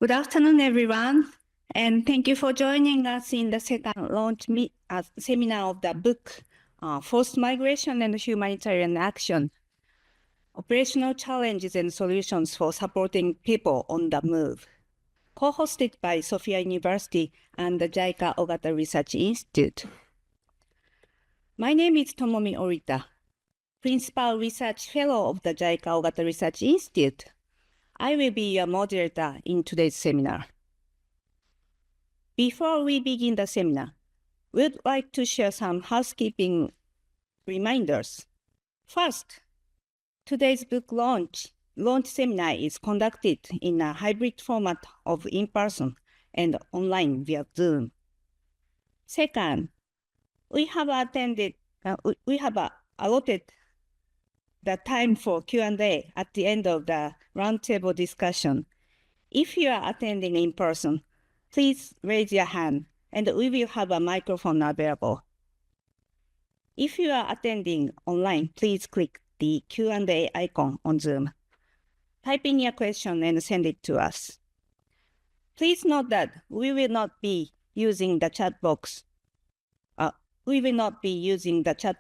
Good afternoon, everyone, and thank you for joining us in the second launch seminar of the book, Forced Migration and Humanitarian Action, Operational Challenges and Solutions for Supporting People on the Move, co-hosted by Sophia University and the JICA Ogata Research Institute. My name is Tomomi Orita, Principal Research Fellow of the JICA Ogata Research Institute. I will be your moderator in today's seminar. Before we begin the seminar, we'd like to share some housekeeping reminders. First, today's book launch seminar is conducted in a hybrid format of in-person and online via Zoom. Second, we have allotted the time for Q&A at the end of the roundtable discussion. If you are attending in person, please raise your hand and we will have a microphone available. If you are attending online, please click the Q&A icon on Zoom. Type in your question and send it to us. Please note that we will not be using the chat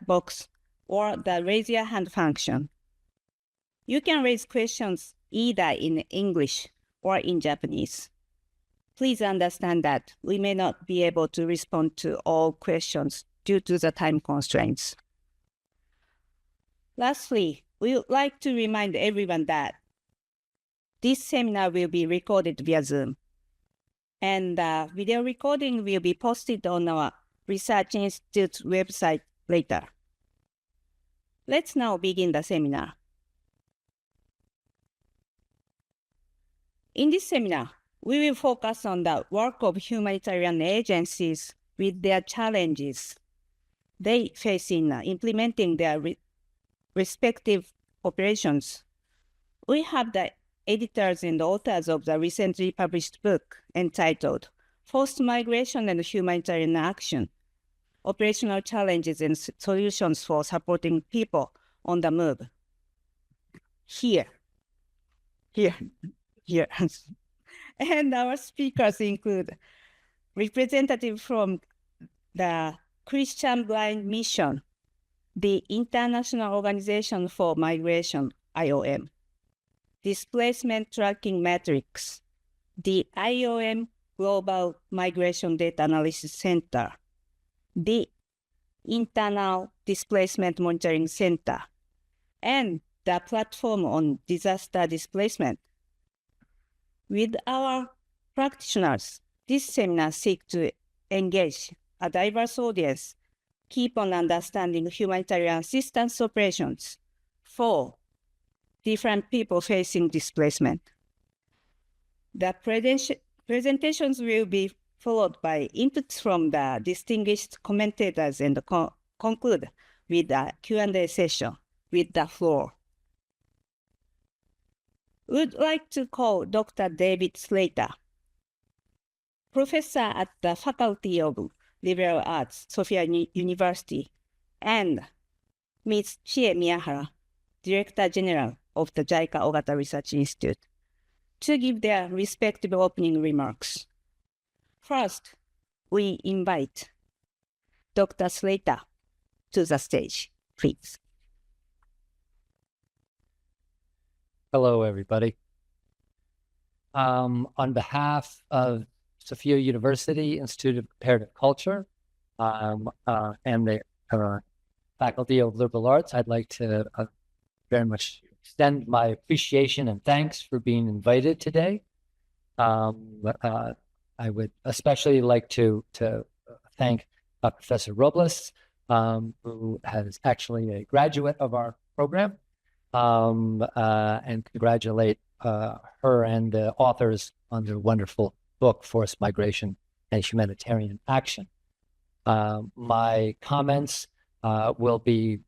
box. Or the raise your hand function. You can raise questions either in English or in Japanese. Please understand that we may not be able to respond to all questions due to the time constraints. Lastly, we would like to remind everyone that this seminar will be recorded via Zoom, and the video recording will be posted on our Research Institute website later. Let's now begin the seminar. In this seminar, we will focus on the work of humanitarian agencies with their challenges they face in implementing their respective operations. We have the editors and authors of the recently published book entitled Forced Migration and Humanitarian Action, Operational Challenges and Solutions for Supporting People on the Move. Here. And our speakers include representatives from the Christian Blind Mission, the International Organization for Migration, IOM, Displacement Tracking Matrix, the IOM Global Migration Data Analysis Center, the Internal Displacement Monitoring Centre, and the Platform on Disaster Displacement. With our practitioners, this seminar seeks to engage a diverse audience, keep on understanding humanitarian assistance operations for different people facing displacement. The presentations will be followed by inputs from the distinguished commentators and conclude with a Q&A session with the floor. We'd like to call Dr. David Slater, professor at the Faculty of Liberal Arts, Sophia University, and Ms. Chie Miyahara, Director General of the JICA Ogata Research Institute, to give their respective opening remarks. First, we invite Dr. Slater to the stage, please. Hello, everybody. On behalf of Sophia University Institute of Comparative Culture and the Faculty of Liberal Arts, I'd like to very much extend my appreciation and thanks for being invited today. I would especially like to thank Professor Robles, who is actually a graduate of our program, and congratulate her and the authors on their wonderful book, Forced Migration and Humanitarian Action. My comments will be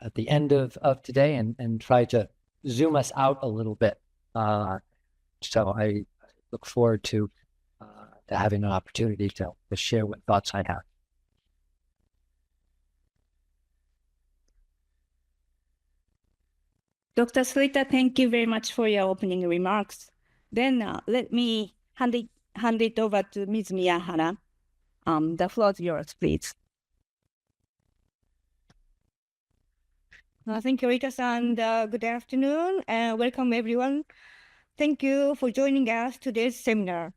at the end of today and try to zoom us out a little bit. So I look forward to having an opportunity to share what thoughts I have. Dr. Slater, thank you very much for your opening remarks. Then let me hand it over to Ms. Miyahara. The floor is yours, please. Thank you, Rita-san. Good afternoon and welcome, everyone. Thank you for joining us today's seminar.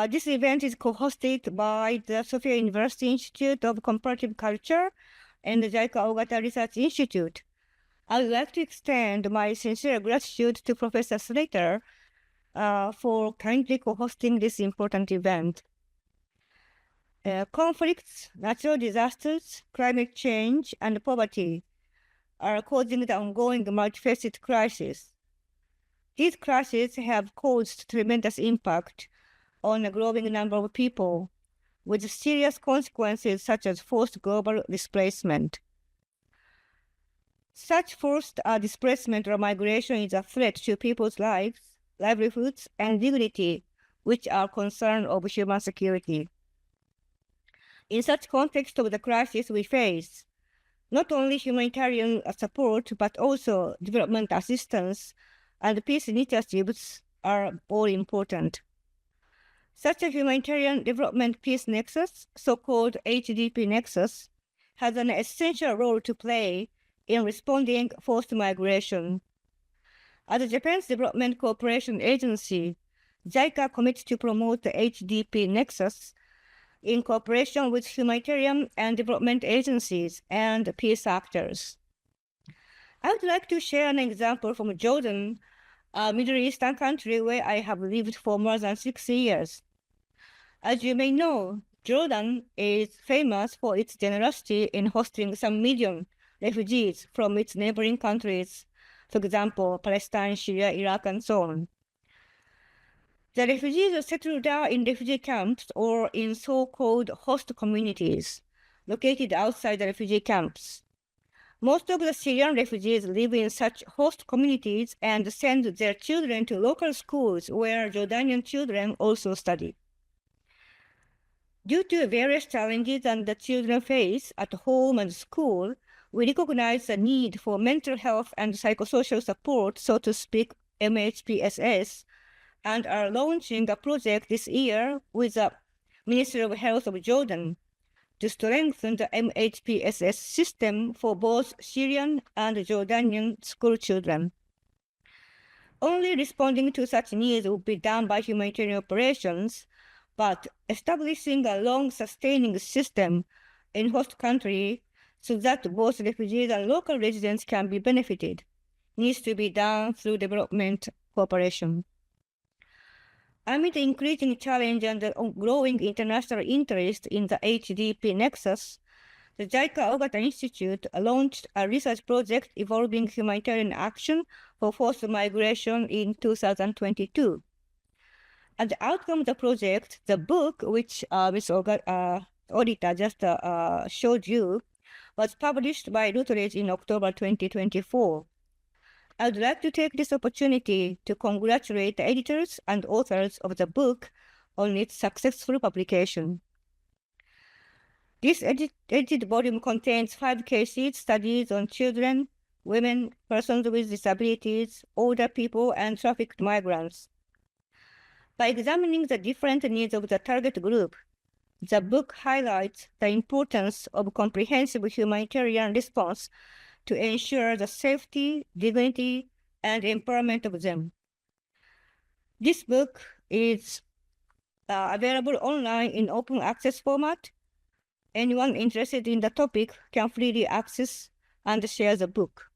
This event is co-hosted by the Sophia University Institute of Comparative Culture and the JICA Ogata Research Institute. I would like to extend my sincere gratitude to Professor Slater for kindly co-hosting this important event. Conflicts, natural disasters, climate change, and poverty are causing the ongoing multifaceted crisis. These crises have caused tremendous impact on a growing number of people, with serious consequences such as forced global displacement. Such forced displacement or migration is a threat to people's lives, livelihoods, and dignity, which are concerns of human security. In such context of the crisis we face, not only humanitarian support, but also development assistance and peace initiatives are all important. Such a humanitarian development peace nexus, so-called HDP nexus, has an essential role to play in responding forced migration. As Japan's Development Cooperation Agency, JICA commits to promote the HDP nexus in cooperation with humanitarian and development agencies and peace actors. I would like to share an example from Jordan, a Middle Eastern country where I have lived for more than 6 years. As you may know, Jordan is famous for its generosity in hosting some million refugees from its neighboring countries, for example, Palestine, Syria, Iraq, and so on. The refugees are settled down in refugee camps or in so-called host communities located outside the refugee camps. Most of the Syrian refugees live in such host communities and send their children to local schools where Jordanian children also study. Due to various challenges that the children face at home and school, we recognize the need for mental health and psychosocial support, so to speak, MHPSS, and are launching a project this year with the Ministry of Health of Jordan to strengthen the MHPSS system for both Syrian and Jordanian school children. Only responding to such needs will be done by humanitarian operations, but establishing a long-sustaining system in host country so that both refugees and local residents can be benefited needs to be done through development cooperation. Amid the increasing challenge and the growing international interest in the HDP nexus, the JICA Ogata Institute launched a research project involving humanitarian action for forced migration in 2022. As the outcome of the project, the book, which Ms. Odita just showed you, was published by Robles in October 2024. I would like to take this opportunity to congratulate the editors and authors of the book on its successful publication. This edited volume contains 5 case studies on children, women, persons with disabilities, older people, and trafficked migrants. By examining the different needs of the target group, the book highlights the importance of comprehensive humanitarian response to ensure the safety, dignity, and empowerment of them. This book is available online in open access format. Anyone interested in the topic can freely access and share the book.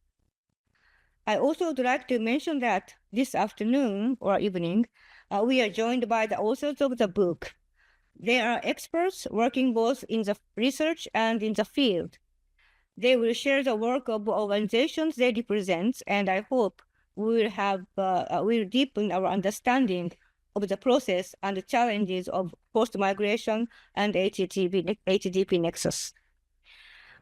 I also would like to mention that this afternoon or evening, we are joined by the authors of the book. They are experts working both in the research and in the field. They will share the work of organizations they represent, and I hope we will deepen our understanding of the process and the challenges of forced migration and HDP nexus.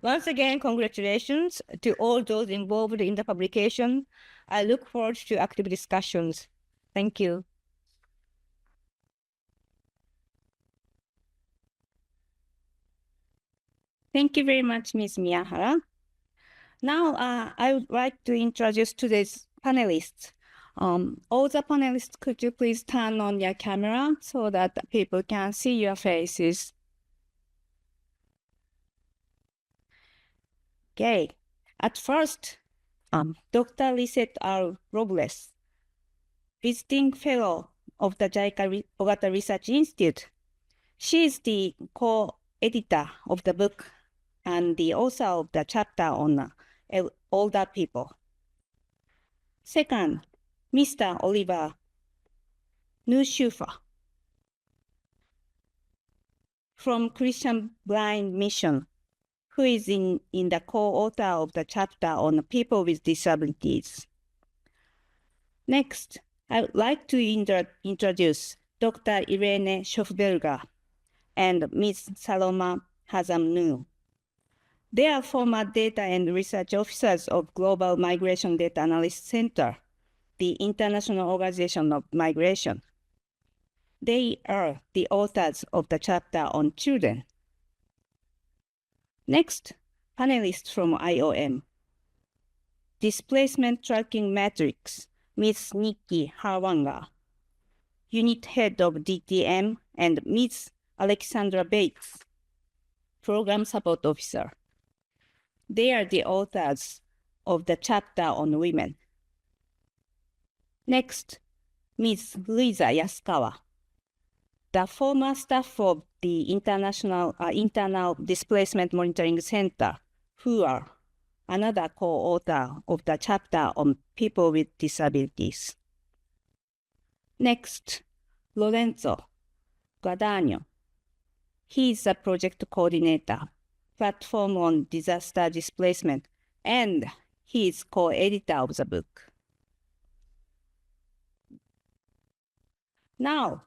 Once again, congratulations to all those involved in the publication. I look forward to active discussions. Thank you. Thank you very much, Ms. Miyahara. Now, I would like to introduce today's panelists. All the panelists, could you please turn on your camera so that people can see your faces? Okay. At first, Dr. Lisette R. Robles, visiting fellow of the JICA Ogata Research Institute. She is the co-editor of the book and the author of the chapter on older people. Second, Mr. Oliver Neuschaefer from Christian Blind Mission, who is in the co-author of the chapter on people with disabilities. Next, I would like to introduce Dr. Irene Schöfberger and Ms. Salma Hazem Nooh. They are former data and research officers of Global Migration Data Analysis Center, the International Organization of Migration. They are the authors of the chapter on children. Next, panelists from IOM. Displacement Tracking Matrix, Ms. Nikki Herwanger, Unit Head of DTM, and Ms. Alexandra Bate, Program Support Officer. They are the authors of the chapter on women. Next, Ms. Louisa Yasukawa, the former staff of the Internal Displacement Monitoring Centre, who are another co-author of the chapter on people with disabilities. Next, Lorenzo Guadagno. He is a project coordinator, platform on disaster displacement, and he is co-editor of the book. Now,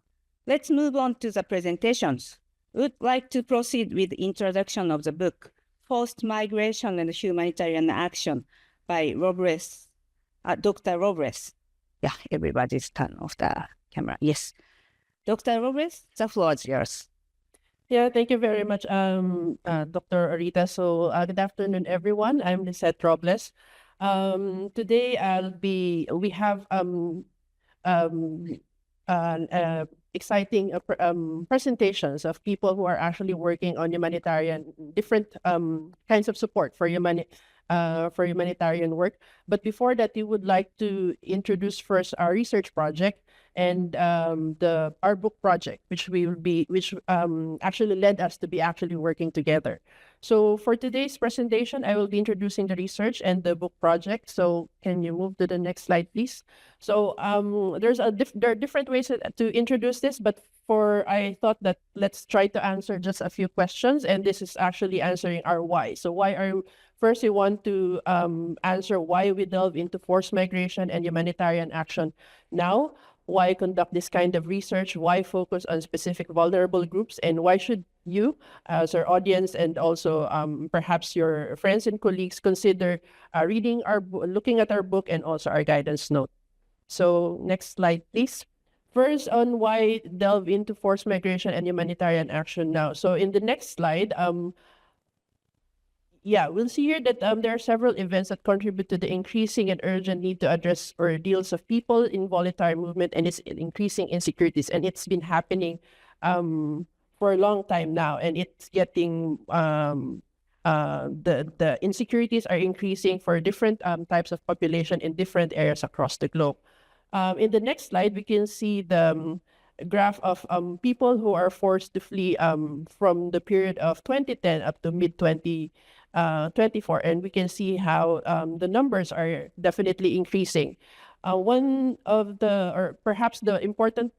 let's move on to the presentations. We'd like to proceed with the introduction of the book, Forced Migration and Humanitarian Action by Robles, Dr. Robles. Yeah, everybody's turn off the camera. Yes. Dr. Robles, the floor is yours. Yeah, thank you very much, Dr. Arita. So good afternoon, everyone. I'm Lisette Robles. Today we have exciting presentations of people who are actually working on different kinds of support for humanitarian work. But before that, we would like to introduce first our research project and our book project, which actually led us to be actually working together. So for today's presentation, I will be introducing the research and the book project. So can you move to the next slide, please? So there are different ways to introduce this, but I thought that let's try to answer just a few questions, and this is actually answering our why. So first we want to answer why we delve into forced migration and humanitarian action now. Why conduct this kind of research? Why focus on specific vulnerable groups? And why should you, as our audience, and also perhaps your friends and colleagues, consider looking at our book and also our guidance note? So next slide, please. First, on why delve into forced migration and humanitarian action now. So in the next slide, we'll see here that there are several events that contribute to the increasing and urgent need to address ordeals of people in volatile movement and its increasing insecurities. And it's been happening for a long time now, and it's getting the insecurities are increasing for different types of population in different areas across the globe. In the next slide, we can see the graph of people who are forced to flee from the period of 2010 up to mid-2024, and we can see how the numbers are definitely increasing. Perhaps the important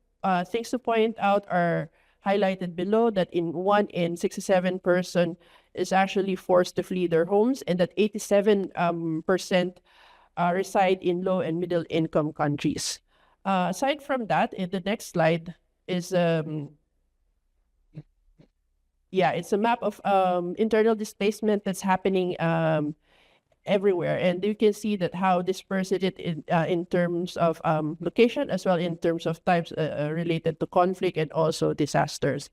things to point out are highlighted below, that 1 in 67 person is actually forced to flee their homes, and that 87% reside in low and middle income countries. Aside from that, in the next slide is it's a map of internal displacement that's happening everywhere, and you can see that how dispersed it in terms of location, as well in terms of types related to conflict and also disasters.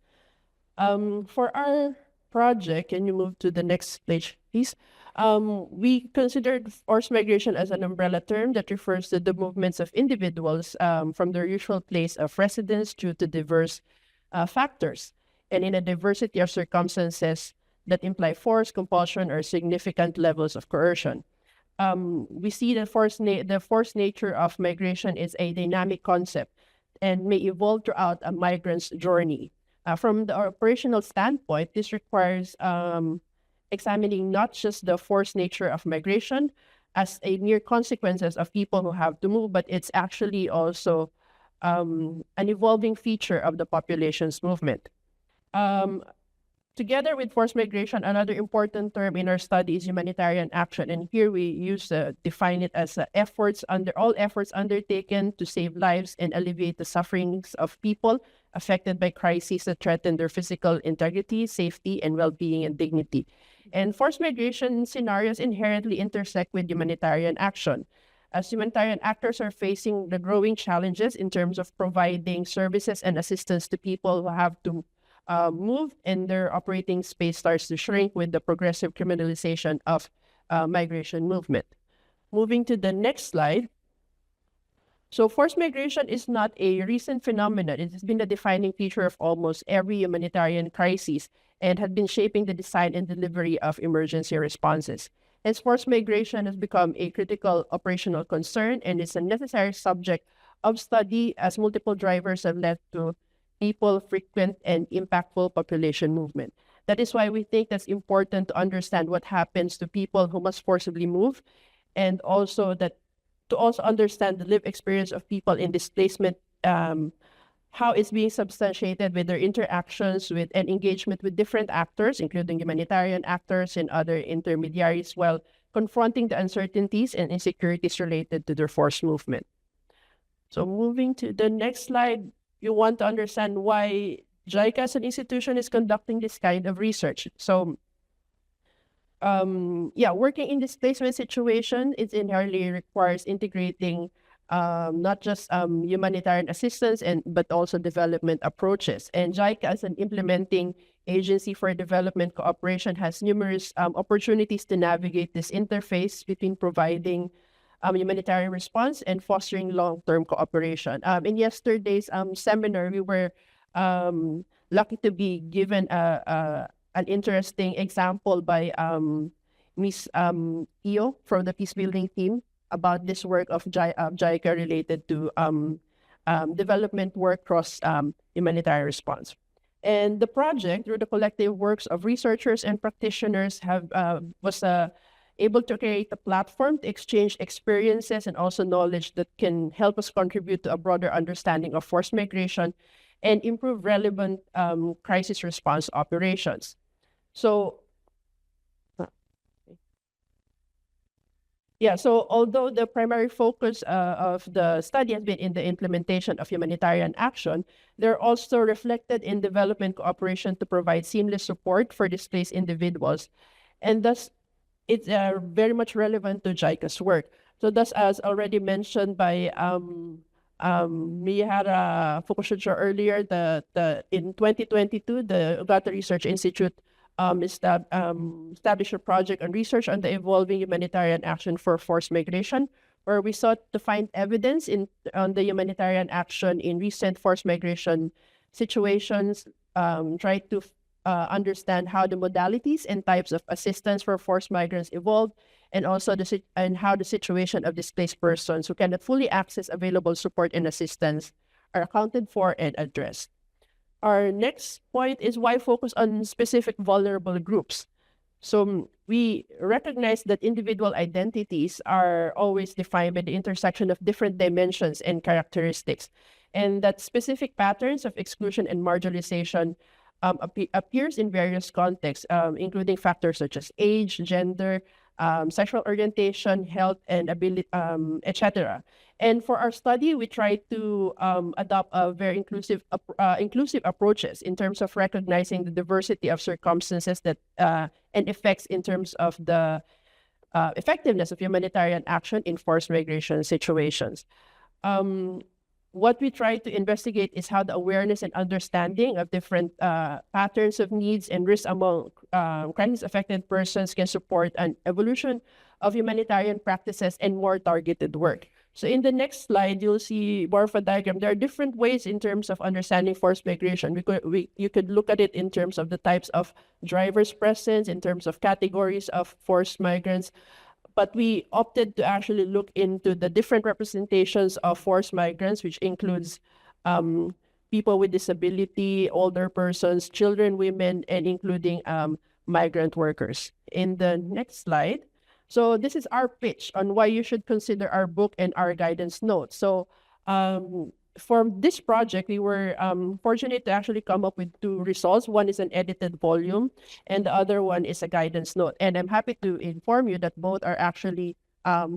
For our project, can you move to the next page, please? We considered forced migration as an umbrella term that refers to the movements of individuals from their usual place of residence due to diverse factors, and in a diversity of circumstances that imply force, compulsion, or significant levels of coercion. We see the forced nature of migration is a dynamic concept and may evolve throughout a migrant's journey. From the operational standpoint, this requires examining not just the forced nature of migration as a mere consequences of people who have to move, but it's actually also an evolving feature of the population's movement. Together with forced migration, another important term in our study is humanitarian action, and here we define it as all efforts undertaken to save lives and alleviate the sufferings of people affected by crises that threaten their physical integrity, safety, and well-being and dignity. And forced migration scenarios inherently intersect with humanitarian action, as humanitarian actors are facing the growing challenges in terms of providing services and assistance to people who have to move, and their operating space starts to shrink with the progressive criminalization of migration movement. Moving to the next slide. So forced migration is not a recent phenomenon. It has been a defining feature of almost every humanitarian crisis and had been shaping the design and delivery of emergency responses. Hence, forced migration has become a critical operational concern and is a necessary subject of study as multiple drivers have led to people, frequent, and impactful population movement. That is why we think that's important to understand what happens to people who must forcibly move, and also to also understand the lived experience of people in displacement, how it's being substantiated with their interactions with and engagement with different actors, including humanitarian actors and other intermediaries, while confronting the uncertainties and insecurities related to their forced movement. So moving to the next slide, you want to understand why JICA as an institution is conducting this kind of research. So, working in displacement situation, it inherently requires integrating not just humanitarian assistance but also development approaches. And JICA as an implementing agency for development cooperation has numerous opportunities to navigate this interface between providing humanitarian response and fostering long-term cooperation. In yesterday's seminar, we were lucky to be given an interesting example by Ms. Io from the peacebuilding team about this work of JICA related to development work across humanitarian response. And the project, through the collective works of researchers and practitioners, was able to create a platform to exchange experiences and also knowledge that can help us contribute to a broader understanding of forced migration and improve relevant crisis response operations. So, so although the primary focus of the study has been in the implementation of humanitarian action, they're also reflected in development cooperation to provide seamless support for displaced individuals. And thus, it's very much relevant to JICA's work. So thus, as already mentioned by Miyahara Fukushita earlier, in 2022, the Ogata Research Institute established a project on research on the evolving humanitarian action for forced migration, where we sought to find evidence on the humanitarian action in recent forced migration situations, try to understand how the modalities and types of assistance for forced migrants evolve, and also how the situation of displaced persons who cannot fully access available support and assistance are accounted for and addressed. Our next point is why focus on specific vulnerable groups. So we recognize that individual identities are always defined by the intersection of different dimensions and characteristics, and that specific patterns of exclusion and marginalization appears in various contexts, including factors such as age, gender, sexual orientation, health, and ability, etc. And for our study, we try to adopt a very inclusive approaches in terms of recognizing the diversity of circumstances that and effects in terms of the effectiveness of humanitarian action in forced migration situations. what we try to investigate is how the awareness and understanding of different patterns of needs and risks among crisis-affected persons can support an evolution of humanitarian practices and more targeted work. So in the next slide, you'll see more of a diagram. There are different ways in terms of understanding forced migration. You could look at it in terms of the types of drivers present, in terms of categories of forced migrants. But we opted to actually look into the different representations of forced migrants, which includes people with disability, older persons, children, women, and including migrant workers. In the next slide, so this is our pitch on why you should consider our book and our guidance notes. So for this project, we were fortunate to actually come up with two results. One is an edited volume, and the other one is a guidance note. And I'm happy to inform you that both are actually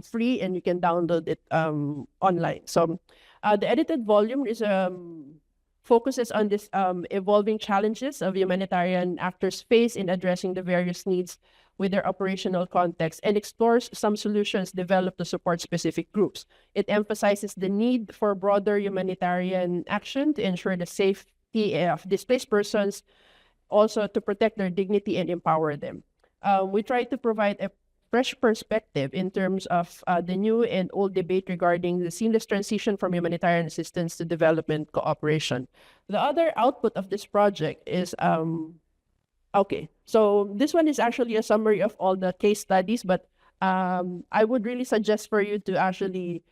free, and you can download it online. So the edited volume is focuses on this evolving challenges of humanitarian actors face in addressing the various needs with their operational context, and explores some solutions developed to support specific groups. It emphasizes the need for broader humanitarian action to ensure the safety of displaced persons, also to protect their dignity and empower them. We try to provide a fresh perspective in terms of the new and old debate regarding the seamless transition from humanitarian assistance to development cooperation. The other output of this project is okay, so this one is actually a summary of all the case studies, but I would really suggest for you to actually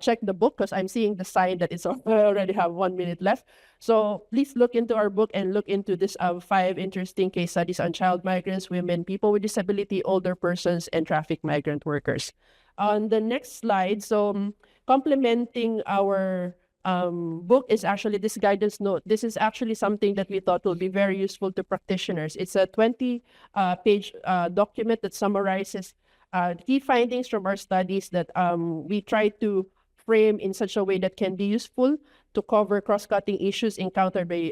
check the book, because I'm seeing the sign that it's already have 1 minute left. So please look into our book and look into this 5 interesting case studies on child migrants, women, people with disability, older persons, and trafficked migrant workers. On the next slide, so complementing our book is actually this guidance note. This is actually something that we thought will be very useful to practitioners. It's a 20-page document that summarizes key findings from our studies that we try to frame in such a way that can be useful to cover cross-cutting issues encountered by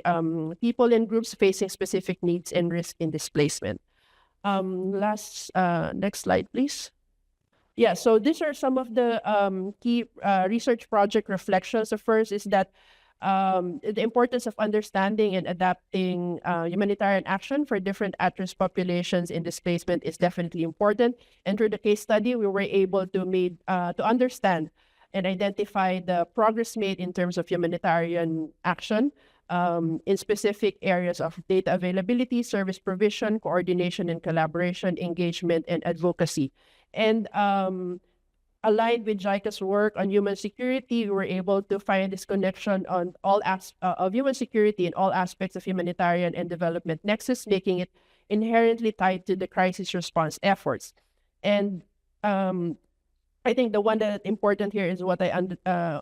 people and groups facing specific needs and risk in displacement. Next slide, please. Yeah, so these are some of the key research project reflections. The first is that the importance of understanding and adapting humanitarian action for different at-risk populations in displacement is definitely important. And through the case study, we were able to understand and identify the progress made in terms of humanitarian action in specific areas of data availability, service provision, coordination and collaboration, engagement, and advocacy. And aligned with JICA's work on human security, we were able to find this connection on all of human security in all aspects of humanitarian and development nexus, making it inherently tied to the crisis response efforts. And I think the one that is important here is what I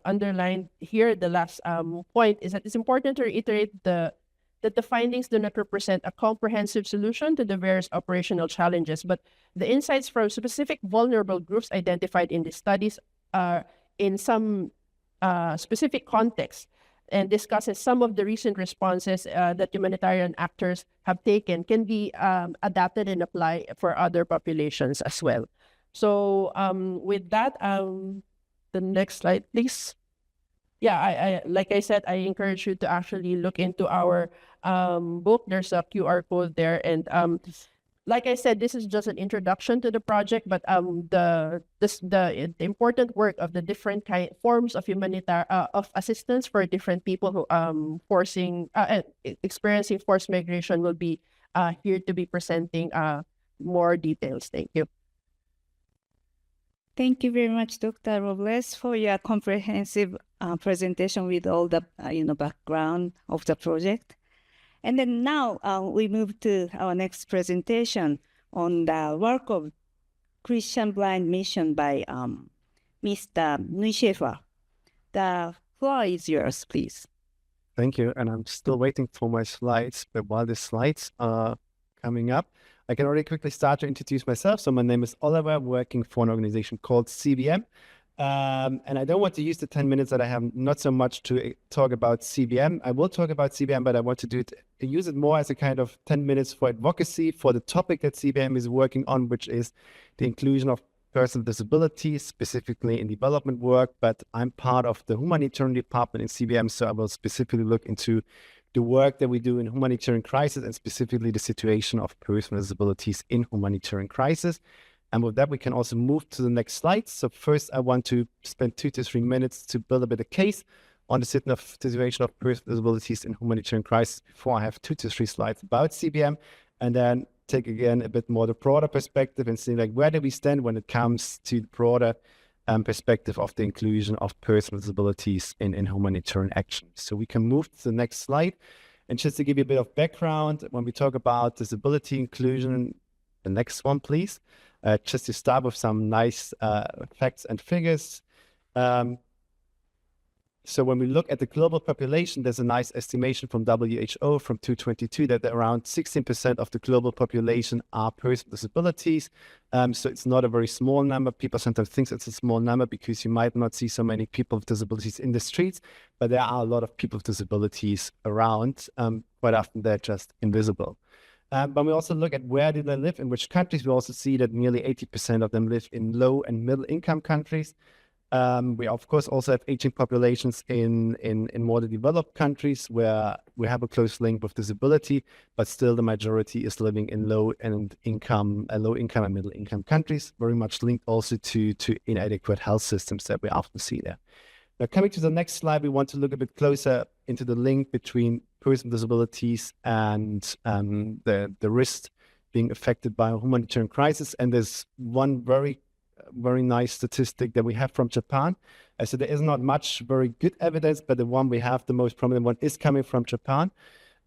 underlined here. The last point is that it's important to reiterate that the findings do not represent a comprehensive solution to the various operational challenges, but the insights from specific vulnerable groups identified in the studies are in some specific context, and discusses some of the recent responses that humanitarian actors have taken can be adapted and applied for other populations as well. So with that, the next slide, please. Yeah, I like I said, I encourage you to actually look into our book. There's a QR code there, and like I said, this is just an introduction to the project. But the important work of the different forms of of assistance for different people who experiencing forced migration will be here to be presenting more details. Thank you. Thank you very much, Dr. Robles, for your comprehensive presentation with all the background of the project. And then now we move to our next presentation on the work of Christian Blind Mission by Mr. Neuschaefer. The floor is yours, please. Thank you. And I'm still waiting for my slides, but while the slides are coming up, I can already quickly start to introduce myself. So my name is Oliver, working for an organization called CBM. And I don't want to use the 10 minutes that I have not so much to talk about CBM. I will talk about CBM, but I want to use it more as a kind of 10 minutes for advocacy for the topic that CBM is working on, which is the inclusion of persons with disabilities, specifically in development work, but I'm part of the humanitarian department in CBM, so I will specifically look into the work that we do in humanitarian crisis and specifically the situation of persons with disabilities in humanitarian crisis. And with that, we can also move to the next slide. So first, I want to spend 2 to 3 minutes to build a bit of case on the situation of persons with disabilities in humanitarian crisis before I have 2 to 3 slides about CBM, and then take again a bit more the broader perspective and see like where do we stand when it comes to the broader perspective of the inclusion of persons with disabilities in humanitarian action. So we can move to the next slide. And just to give you a bit of background, when we talk about disability inclusion, the next one, please, just to start with some nice facts and figures. So when we look at the global population, there's a nice estimation from WHO from 2022 that around 16% of the global population are persons with disabilities. So it's not a very small number. People sometimes think it's a small number because you might not see so many people with disabilities in the streets, but there are a lot of people with disabilities around. Quite often they're just invisible. But we also look at where do they live, in which countries. We also see that nearly 80% of them live in low and middle income countries. We of course also have aging populations in more developed countries where we have a close link with disability, but still the majority is living in low income and middle income countries, very much linked also to inadequate health systems that we often see there. Now coming to the next slide, we want to look a bit closer into the link between persons with disabilities and the risk being affected by a humanitarian crisis. And there's one very nice statistic that we have from Japan. So there is not much very good evidence, but the one we have, the most prominent one, is coming from Japan.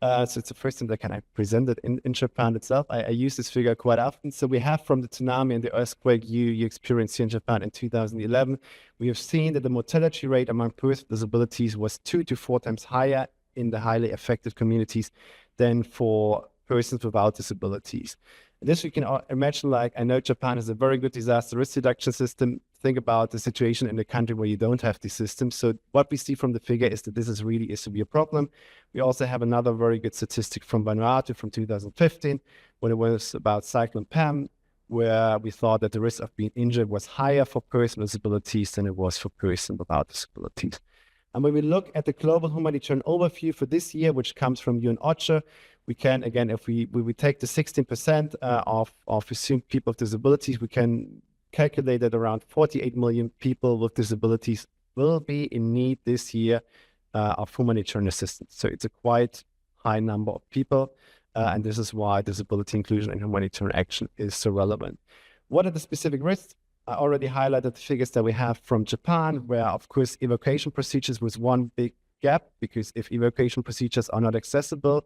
So it's the first time that I present it in Japan itself. I use this figure quite often. So we have from the tsunami and the earthquake you experienced here in Japan in 2011, we have seen that the mortality rate among persons with disabilities was 2 to 4 times higher in the highly affected communities than for persons without disabilities. This you can imagine, like, I know Japan has a very good disaster risk reduction system. Think about the situation in the country where you don't have these systems. So what we see from the figure is that this is really a severe problem. We also have another very good statistic from Vanuatu from 2015, when it was about Cyclone Pam, where we thought that the risk of being injured was higher for persons with disabilities than it was for persons without disabilities. And when we look at the global humanitarian overview for this year, which comes from UN OCHA, we can, again, if we take the 16% of assumed people with disabilities, we can calculate that around 48 million people with disabilities will be in need this year of humanitarian assistance. So it's a quite high number of people, and this is why disability inclusion and humanitarian action is so relevant. What are the specific risks? I already highlighted the figures that we have from Japan, where, of course, evacuation procedures was one big gap, because if evacuation procedures are not accessible,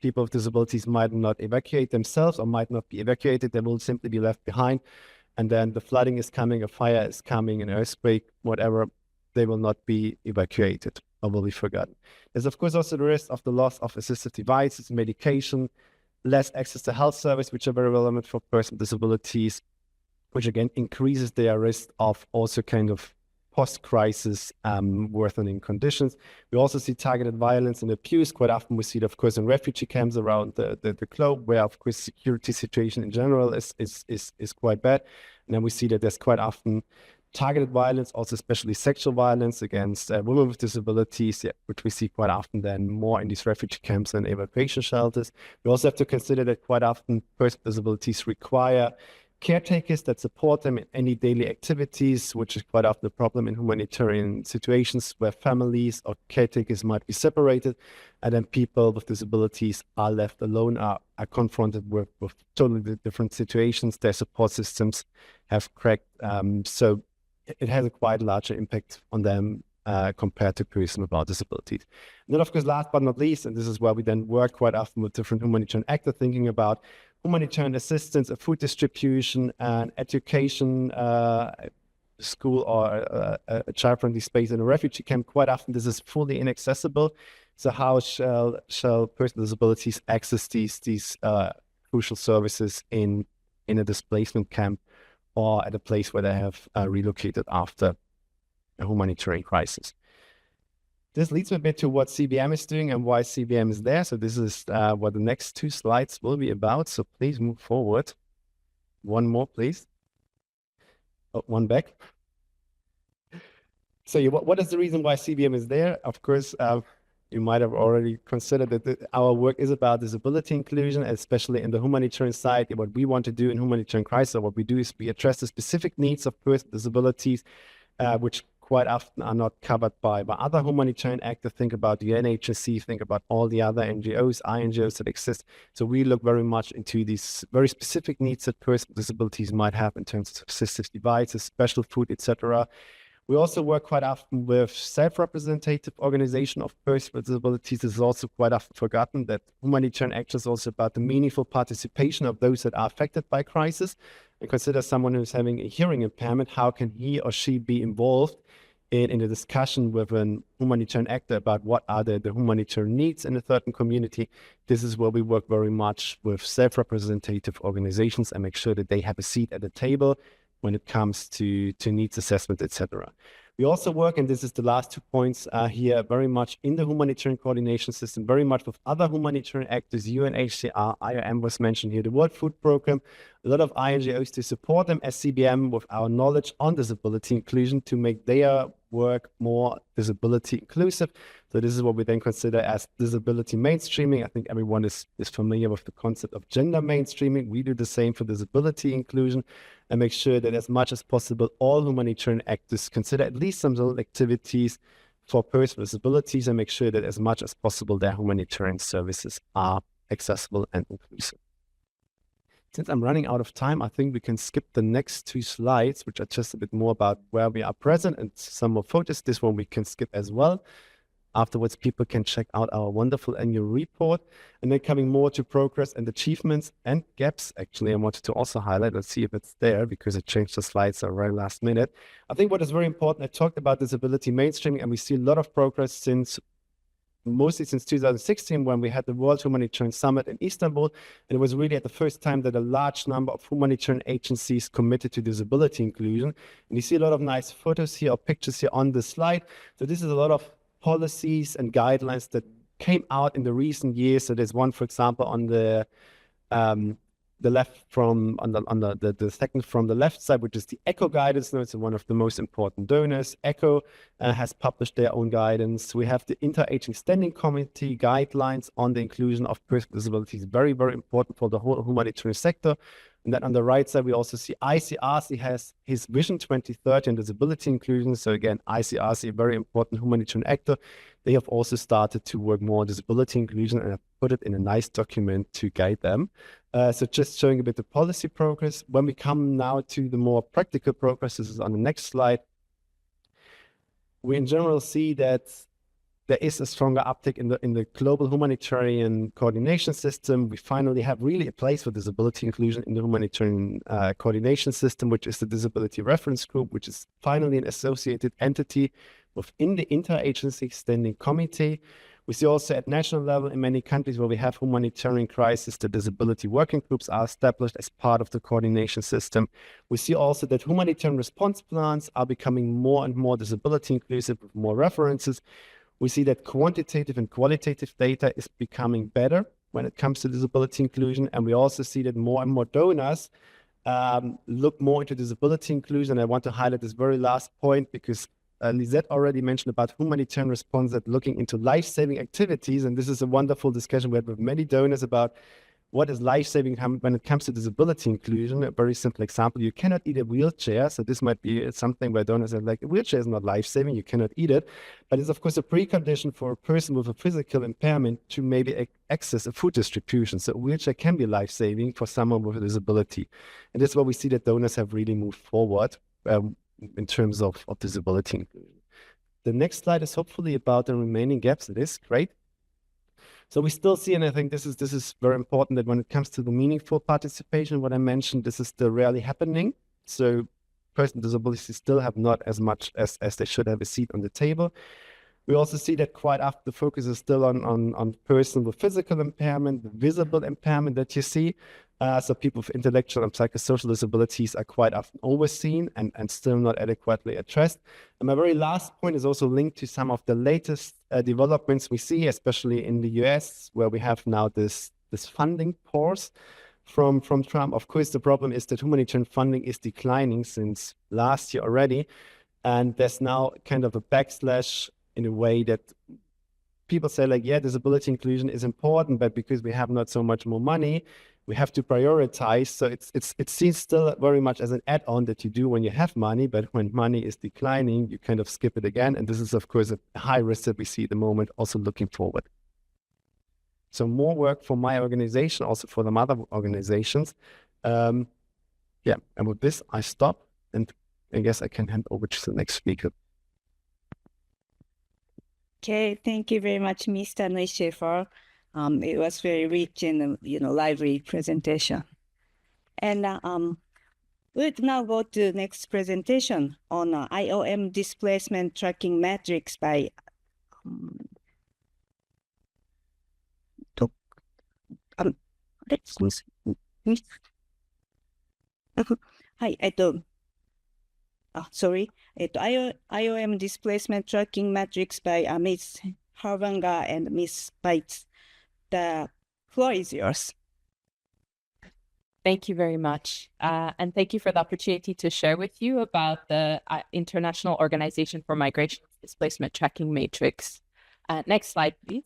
people with disabilities might not evacuate themselves or might not be evacuated. They will simply be left behind. And then the flooding is coming, a fire is coming, an earthquake, whatever, they will not be evacuated or will be forgotten. There's, of course, also the risk of the loss of assistive devices, medication, less access to health service, which are very relevant for persons with disabilities, which again increases their risk of also kind of post-crisis worsening conditions. We also see targeted violence and abuse. Quite often we see it, of course, in refugee camps around the globe, where, of course, security situation in general is quite bad. And then we see that there's quite often targeted violence, also especially sexual violence against women with disabilities, which we see quite often then more in these refugee camps and evacuation shelters. We also have to consider that quite often persons with disabilities require caretakers that support them in any daily activities, which is quite often a problem in humanitarian situations where families or caretakers might be separated, and then people with disabilities are left alone, are confronted with totally different situations. Their support systems have cracked, so it has a quite larger impact on them compared to persons without disabilities. And then, of course, last but not least, and this is where we then work quite often with different humanitarian actors, thinking about humanitarian assistance, food distribution, and education, school or a child-friendly space in a refugee camp. Quite often this is fully inaccessible. So how shall persons with disabilities access these crucial services in a displacement camp or at a place where they have relocated after a humanitarian crisis? This leads me a bit to what CBM is doing and why CBM is there. So this is what the next 2 slides will be about. So please move forward. One more, please. one back. So what is the reason why CBM is there? Of course, you might have already considered that our work is about disability inclusion, especially in the humanitarian side. What we want to do in humanitarian crisis, what we do is we address the specific needs of persons with disabilities, which quite often are not covered by other humanitarian actors. Think about the UNHCR, think about all the other NGOs, INGOs that exist. So we look very much into these very specific needs that persons with disabilities might have in terms of assistive devices, special food, etc. We also work quite often with self-representative organization of persons with disabilities. This is also quite often forgotten, that humanitarian action is also about the meaningful participation of those that are affected by crisis. And consider someone who's having a hearing impairment, how can he or she be involved in a discussion with a humanitarian actor about what are the humanitarian needs in a certain community. This is where we work very much with self-representative organizations and make sure that they have a seat at the table when it comes to needs assessment, etc. We also work, and this is the last 2 points here, very much in the humanitarian coordination system, very much with other humanitarian actors, UNHCR, IOM was mentioned here, the World Food Program, a lot of INGOs to support them as CBM with our knowledge on disability inclusion to make their work more disability inclusive. So this is what we then consider as disability mainstreaming. I think everyone is familiar with the concept of gender mainstreaming. We do the same for disability inclusion and make sure that as much as possible, all humanitarian actors consider at least some little activities for persons with disabilities and make sure that as much as possible their humanitarian services are accessible and inclusive. Since I'm running out of time, I think we can skip the next 2 slides, which are just a bit more about where we are present and some more photos. This one we can skip as well. Afterwards, people can check out our wonderful annual report. And then coming more to progress and achievements and gaps, actually, I wanted to also highlight. Let's see if it's there because I changed the slides at the very last minute. I think what is very important, I talked about disability mainstreaming, and we see a lot of progress mostly since 2016, when we had the World Humanitarian Summit in Istanbul. And it was really at the first time that a large number of humanitarian agencies committed to disability inclusion. And you see a lot of nice photos here or pictures here on the slide. So this is a lot of policies and guidelines that came out in the recent years. So there's one, for example, on the left the second from the left side, which is the ECHO guidance notes, one of the most important donors. ECHO has published their own guidance. We have the Interagency Standing Committee guidelines on the inclusion of persons with disabilities, very, very important for the whole humanitarian sector. And then on the right side, we also see ICRC has his Vision 2030 and disability inclusion. So again, ICRC, a very important humanitarian actor. They have also started to work more on disability inclusion and have put it in a nice document to guide them. So just showing a bit of policy progress. When we come now to the more practical progress, this is on the next slide. We in general see that there is a stronger uptick in the global humanitarian coordination system. We finally have really a place for disability inclusion in the humanitarian coordination system, which is the Disability Reference Group, which is finally an associated entity within the Interagency Standing Committee. We see also at national level in many countries where we have humanitarian crisis, the disability working groups are established as part of the coordination system. We see also that humanitarian response plans are becoming more and more disability inclusive with more references. We see that quantitative and qualitative data is becoming better when it comes to disability inclusion. And we also see that more and more donors look more into disability inclusion. I want to highlight this very last point because Lisette already mentioned about humanitarian response that looking into life-saving activities. And this is a wonderful discussion we had with many donors about what is life-saving when it comes to disability inclusion. A very simple example, you cannot eat a wheelchair. So this might be something where donors are like, a wheelchair is not life-saving, you cannot eat it. But it's of course a precondition for a person with a physical impairment to maybe access a food distribution. So a wheelchair can be life-saving for someone with a disability. And that's where we see that donors have really moved forward in terms of disability inclusion. The next slide is hopefully about the remaining gaps. It is great. So we still see, and I think this is very important, that when it comes to the meaningful participation, what I mentioned, this is still rarely happening. So persons with disabilities still have not as much as they should have a seat on the table. We also see that quite often the focus is still on persons with physical impairment, the visible impairment that you see. So people with intellectual and psychosocial disabilities are quite often overseen and still not adequately addressed. And my very last point is also linked to some of the latest developments we see, especially in the US, where we have now this funding pause. from Trump. Of course, the problem is that humanitarian funding is declining since last year already. And there's now kind of a backslash in a way that people say, like, yeah, disability inclusion is important, but because we have not so much more money, we have to prioritize. So it seems still very much as an add-on that you do when you have money, but when money is declining, you kind of skip it again. And this is, of course, a high risk that we see at the moment, also looking forward. So more work for my organization, also for the mother organizations. Yeah, and with this, I stop, and I guess I can hand over to the next speaker. Okay, thank you very much, Mr. Neuschaefer. It was very rich and lively presentation. And we'll now go to next presentation on IOM displacement tracking metrics by IOM displacement tracking metrics by Ms. Herwanger and Ms. Bate. The floor is yours. Thank you very much. And thank you for the opportunity to share with you about the International Organization for Migration and Displacement Tracking Matrix. Next slide, please.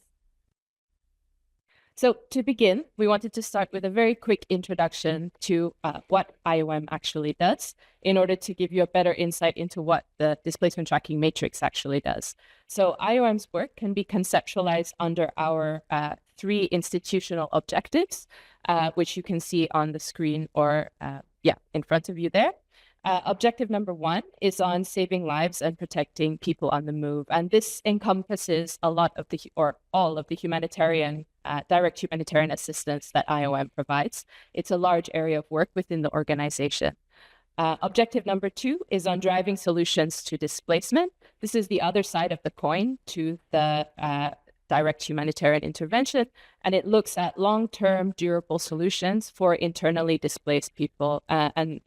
So to begin, we wanted to start with a very quick introduction to what IOM actually does in order to give you a better insight into what the displacement tracking matrix actually does. So IOM's work can be conceptualized under our 3 institutional objectives, which you can see on the screen or in front of you there. Objective number 1 is on saving lives and protecting people on the move. And this encompasses a lot of all of the humanitarian, direct humanitarian assistance that IOM provides. It's a large area of work within the organization. Objective number 2 is on driving solutions to displacement. This is the other side of the coin to the direct humanitarian intervention, and it looks at long-term durable solutions for internally displaced people. And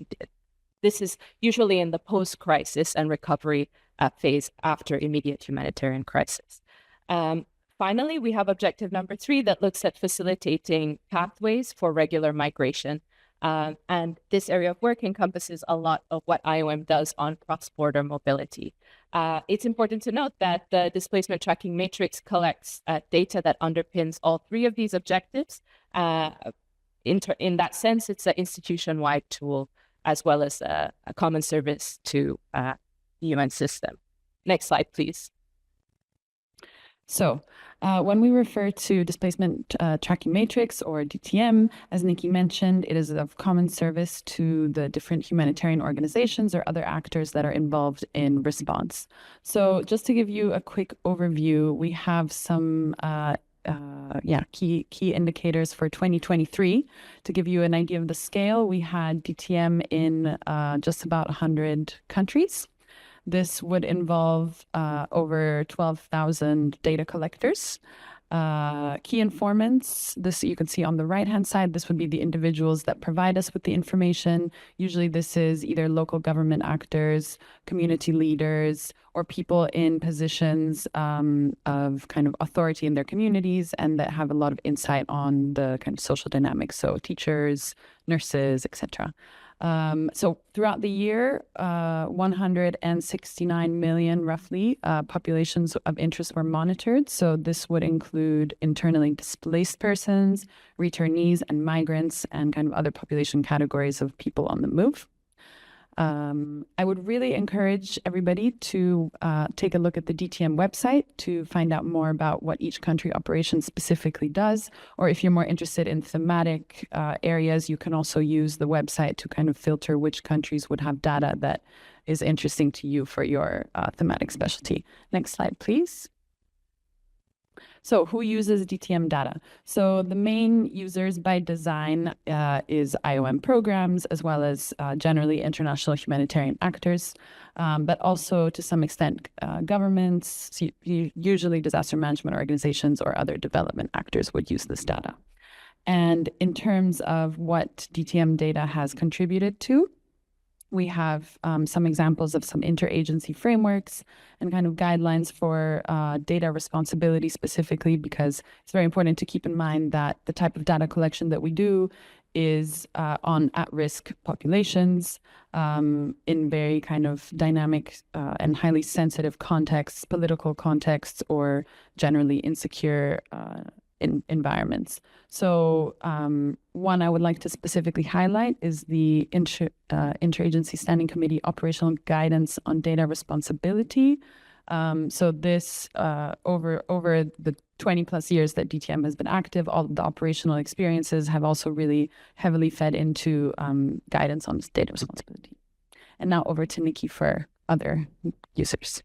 this is usually in the post-crisis and recovery phase after immediate humanitarian crisis. Finally, we have objective number 3 that looks at facilitating pathways for regular migration. And this area of work encompasses a lot of what IOM does on cross-border mobility. It's important to note that the displacement tracking matrix collects data that underpins all 3 of these objectives. In that sense, it's an institution-wide tool as well as a common service to the UN system. Next slide, please. So when we refer to displacement tracking matrix or DTM, as Nikki mentioned, it is of common service to the different humanitarian organizations or other actors that are involved in response. So just to give you a quick overview, we have some key indicators for 2023. To give you an idea of the scale, we had DTM in just about 100 countries. This would involve over 12,000 data collectors. Key informants, this you can see on the right-hand side, this would be the individuals that provide us with the information. Usually this is either local government actors, community leaders, or people in positions of kind of authority in their communities and that have a lot of insight on the kind of social dynamics. So teachers, nurses, etc. So throughout the year, 169 million, roughly, populations of interest were monitored. So this would include internally displaced persons, returnees, and migrants, and kind of other population categories of people on the move. I would really encourage everybody to take a look at the DTM website to find out more about what each country operation specifically does. Or if you're more interested in thematic areas, you can also use the website to kind of filter which countries would have data that is interesting to you for your thematic specialty. Next slide, please. So who uses DTM data? So the main users by design is IOM programs, as well as generally international humanitarian actors, but also to some extent governments, usually disaster management organizations or other development actors would use this data. And in terms of what DTM data has contributed to, we have some examples of some interagency frameworks and kind of guidelines for data responsibility specifically, because it's very important to keep in mind that the type of data collection that we do is on at-risk populations in very kind of dynamic and highly sensitive contexts, political contexts, or generally insecure environments. So one I would like to specifically highlight is the Interagency Standing Committee Operational Guidance on Data Responsibility. So this, over the 20 plus years that DTM has been active, all of the operational experiences have also really heavily fed into guidance on this data responsibility. And now over to Nikki for other users.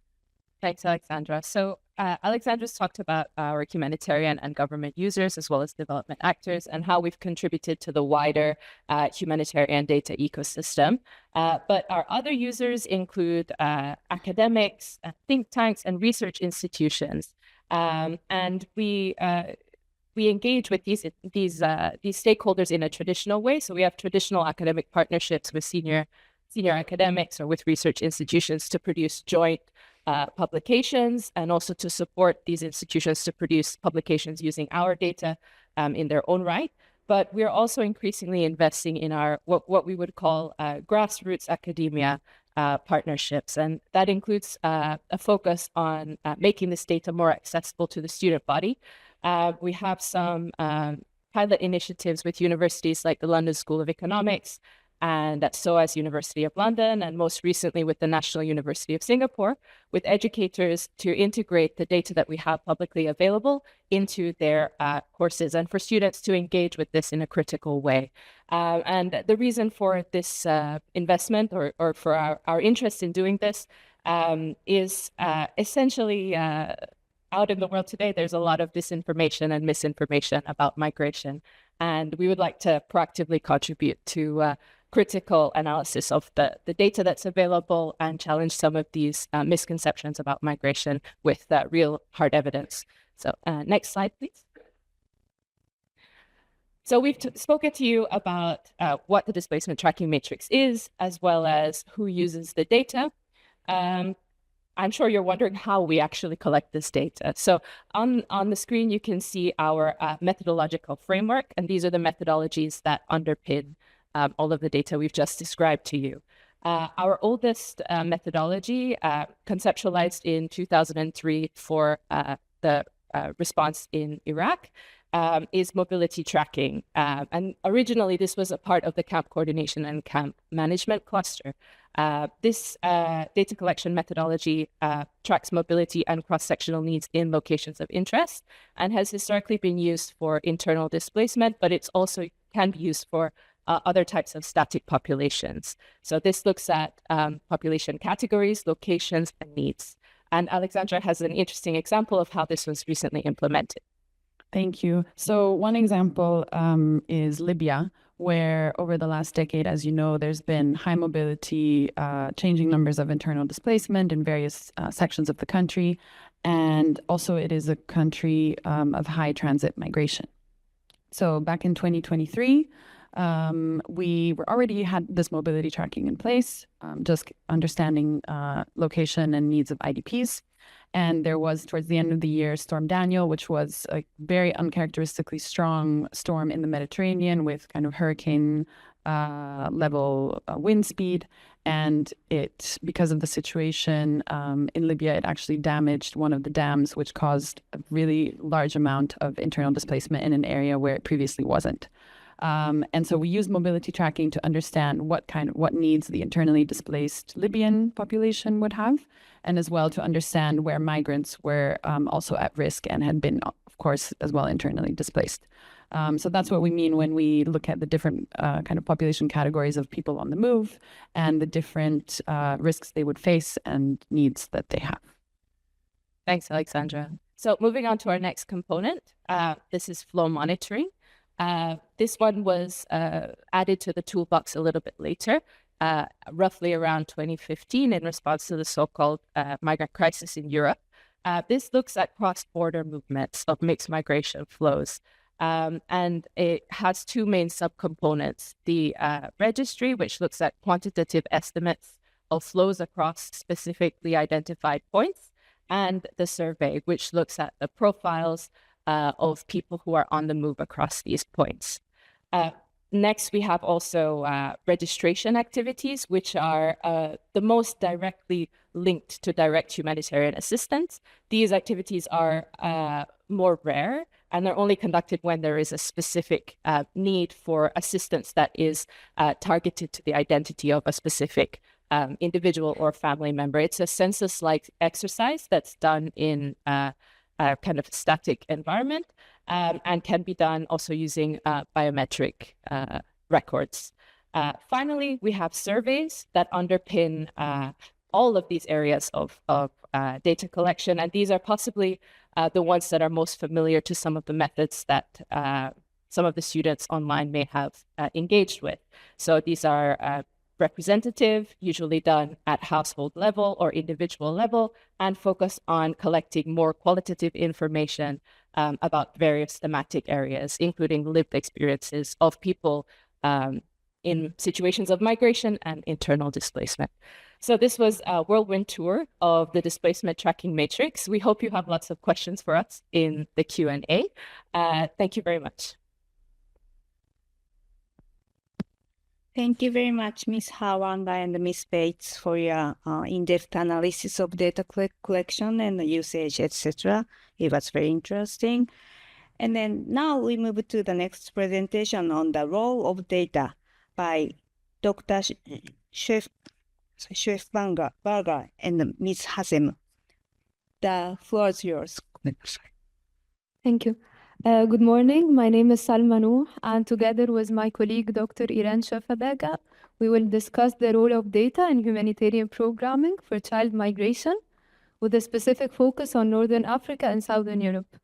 Thanks, Alexandra. So Alexandra's talked about our humanitarian and government users, as well as development actors, and how we've contributed to the wider humanitarian data ecosystem. But our other users include academics, think tanks, and research institutions. And we engage with these stakeholders in a traditional way. So we have traditional academic partnerships with senior academics or with research institutions to produce joint publications, and also to support these institutions to produce publications using our data in their own right. But we're also increasingly investing in our what we would call grassroots academia partnerships, and that includes a focus on making this data more accessible to the student body. We have some pilot initiatives with universities like the London School of Economics and at SOAS University of London, and most recently with the National University of Singapore, with educators to integrate the data that we have publicly available into their courses, and for students to engage with this in a critical way. And the reason for this investment, or for our interest in doing this, is essentially out in the world today, there's a lot of disinformation and misinformation about migration. And we would like to proactively contribute to critical analysis of the data that's available and challenge some of these misconceptions about migration with real hard evidence. So next slide, please. So we've spoken to you about what the displacement tracking matrix is, as well as who uses the data. I'm sure you're wondering how we actually collect this data. So on the screen, you can see our methodological framework, and these are the methodologies that underpin all of the data we've just described to you. Our oldest methodology, conceptualized in 2003 for the response in Iraq, is mobility tracking. And originally, this was a part of the camp coordination and camp management cluster. This data collection methodology tracks mobility and cross-sectional needs in locations of interest, and has historically been used for internal displacement, but it's also can be used for other types of static populations. So this looks at population categories, locations, and needs. And Alexandra has an interesting example of how this was recently implemented. Thank you. So one example is Libya, where over the last decade, as you know, there's been high mobility, changing numbers of internal displacement in various sections of the country. And also it is a country of high transit migration. So back in 2023, we already had this mobility tracking in place, just understanding location and needs of IDPs. And there was, towards the end of the year, Storm Daniel, which was a very uncharacteristically strong storm in the Mediterranean with kind of hurricane level wind speed. And it, because of the situation in Libya, it actually damaged one of the dams, which caused a really large amount of internal displacement in an area where it previously wasn't. And so we use mobility tracking to understand what needs the internally displaced Libyan population would have, and as well to understand where migrants were also at risk and had been, of course, as well internally displaced. So that's what we mean when we look at the different kind of population categories of people on the move and the different risks they would face and needs that they have. Thanks, Alexandra. So moving on to our next component, this is flow monitoring. This one was added to the toolbox a little bit later, roughly around 2015, in response to the so-called migrant crisis in Europe. This looks at cross-border movements of mixed migration flows. And it has two main subcomponents: the registry, which looks at quantitative estimates of flows across specifically identified points, and the survey, which looks at the profiles of people who are on the move across these points. Next, we have also registration activities, which are the most directly linked to direct humanitarian assistance. These activities are more rare, and they're only conducted when there is a specific need for assistance that is targeted to the identity of a specific individual or family member. It's a census-like exercise that's done in a kind of static environment, and can be done also using biometric records. Finally, we have surveys that underpin all of these areas of data collection, and these are possibly the ones that are most familiar to some of the methods that some of the students online may have engaged with. So these are representative, usually done at household level or individual level, and focus on collecting more qualitative information about various thematic areas, including lived experiences of people in situations of migration and internal displacement. So this was a whirlwind tour of the displacement tracking matrix. We hope you have lots of questions for us in the Q&A. Thank you very much. Thank you very much, Ms. Herwanger and Ms. Bates, for your in-depth analysis of data collection and usage, etc. It was very interesting. And then now we move to the next presentation on the role of data by Dr. Schöfberger and Ms. Hazem. The floor is yours. Thank you. Good morning. My name is Salma Nooh, and together with my colleague, Dr. Irene Schöfberger, we will discuss the role of data in humanitarian programming for child migration, with a specific focus on Northern Africa and Southern Europe.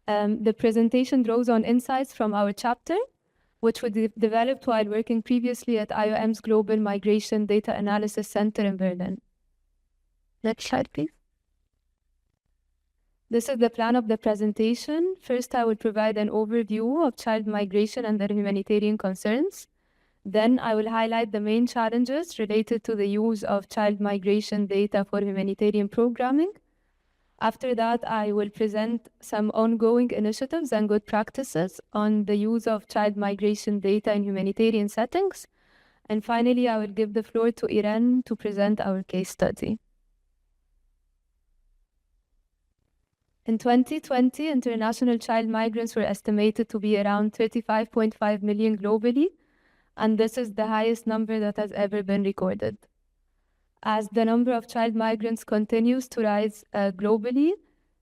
The presentation draws on insights from our chapter, which we developed while working previously at IOM's Global Migration Data Analysis Center in Berlin. Next slide, please. This is the plan of the presentation. First, I will provide an overview of child migration and their humanitarian concerns. Then I will highlight the main challenges related to the use of child migration data for humanitarian programming. After that, I will present some ongoing initiatives and good practices on the use of child migration data in humanitarian settings. And finally, I will give the floor to Irene to present our case study. In 2020, international child migrants were estimated to be around 35.5 million globally, and this is the highest number that has ever been recorded. As the number of child migrants continues to rise globally,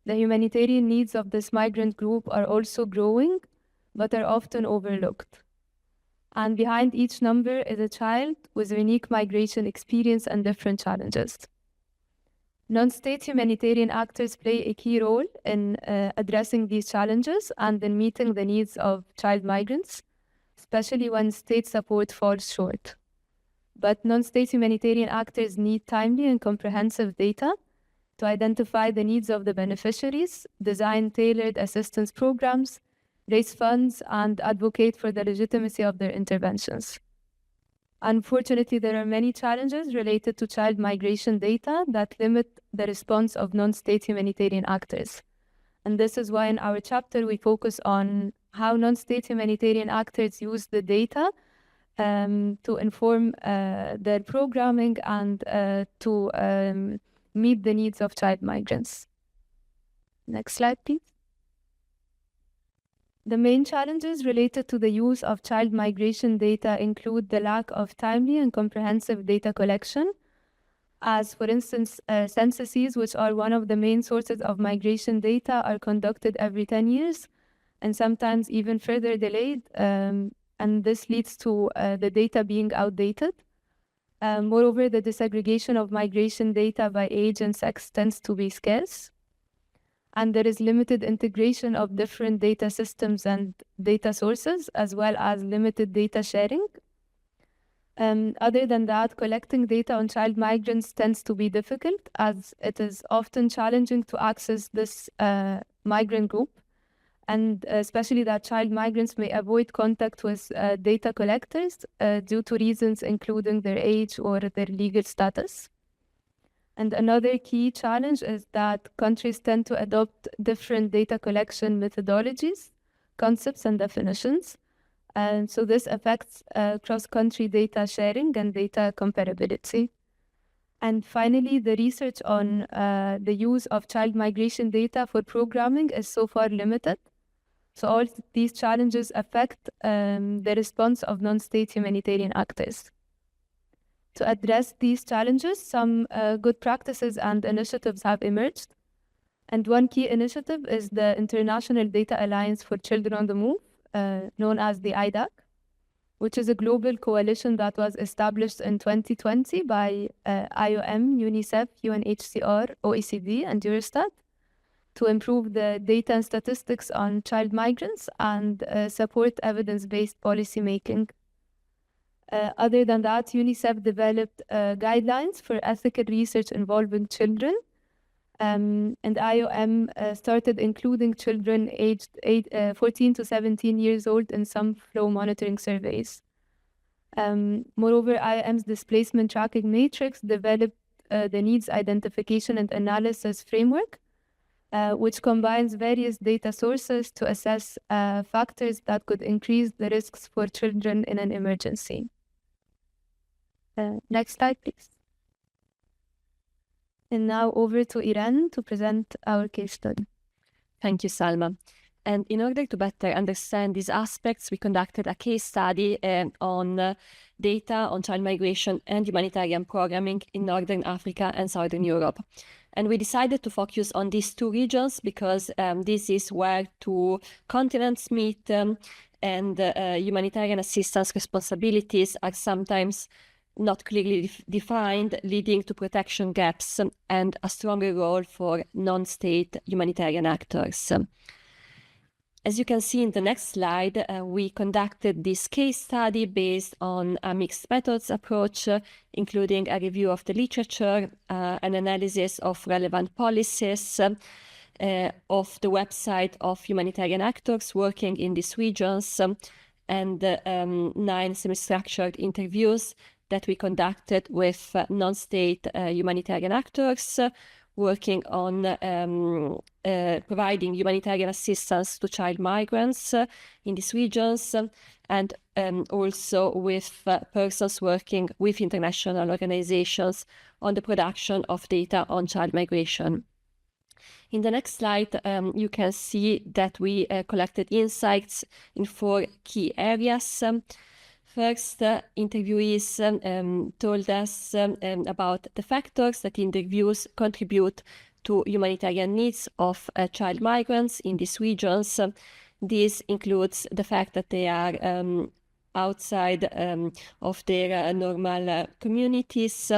the humanitarian needs of this migrant group are also growing, but are often overlooked. And behind each number is a child with a unique migration experience and different challenges. Non-state humanitarian actors play a key role in addressing these challenges and in meeting the needs of child migrants, especially when state support falls short. But non-state humanitarian actors need timely and comprehensive data to identify the needs of the beneficiaries, design tailored assistance programs, raise funds, and advocate for the legitimacy of their interventions. Unfortunately, there are many challenges related to child migration data that limit the response of non-state humanitarian actors. And this is why in our chapter we focus on how non-state humanitarian actors use the data to inform their programming and to meet the needs of child migrants. Next slide, please. The main challenges related to the use of child migration data include the lack of timely and comprehensive data collection, as for instance, censuses, which are one of the main sources of migration data, are conducted every 10 years and sometimes even further delayed, and this leads to the data being outdated. Moreover, the disaggregation of migration data by age and sex tends to be scarce. And there is limited integration of different data systems and data sources, as well as limited data sharing. Other than that, collecting data on child migrants tends to be difficult, as it is often challenging to access this migrant group, and especially that child migrants may avoid contact with data collectors due to reasons including their age or their legal status. And another key challenge is that countries tend to adopt different data collection methodologies, concepts, and definitions. And so this affects cross-country data sharing and data comparability. And finally, the research on the use of child migration data for programming is so far limited. So all these challenges affect the response of non-state humanitarian actors. To address these challenges, some good practices and initiatives have emerged. And one key initiative is the International Data Alliance for Children on the Move, known as the IDAC, which is a global coalition that was established in 2020 by IOM, UNICEF, UNHCR, OECD, and Eurostat to improve the data and statistics on child migrants and support evidence-based policy making. Other than that, UNICEF developed guidelines for ethical research involving children, and IOM started including children aged 14 to 17 years old in some flow monitoring surveys. Moreover, IOM's displacement tracking matrix developed the needs identification and analysis framework, which combines various data sources to assess factors that could increase the risks for children in an emergency. Next slide, please. And now over to Irene to present our case study. Thank you, Salma. And in order to better understand these aspects, we conducted a case study on data on child migration and humanitarian programming in Northern Africa and Southern Europe. And we decided to focus on these two regions because this is where two continents meet and humanitarian assistance responsibilities are sometimes not clearly defined, leading to protection gaps and a stronger role for non-state humanitarian actors. As you can see in the next slide, we conducted this case study based on a mixed methods approach, including a review of the literature, an analysis of relevant policies, of the website of humanitarian actors working in these regions, and 9 semi-structured interviews that we conducted with non-state humanitarian actors working on providing humanitarian assistance to child migrants in these regions, and also with persons working with international organizations on the production of data on child migration. In the next slide, you can see that we collected insights in 4 key areas. First, interviewees told us about the factors that interviews contribute to humanitarian needs of child migrants in these regions. This includes the fact that they are outside of their normal communities,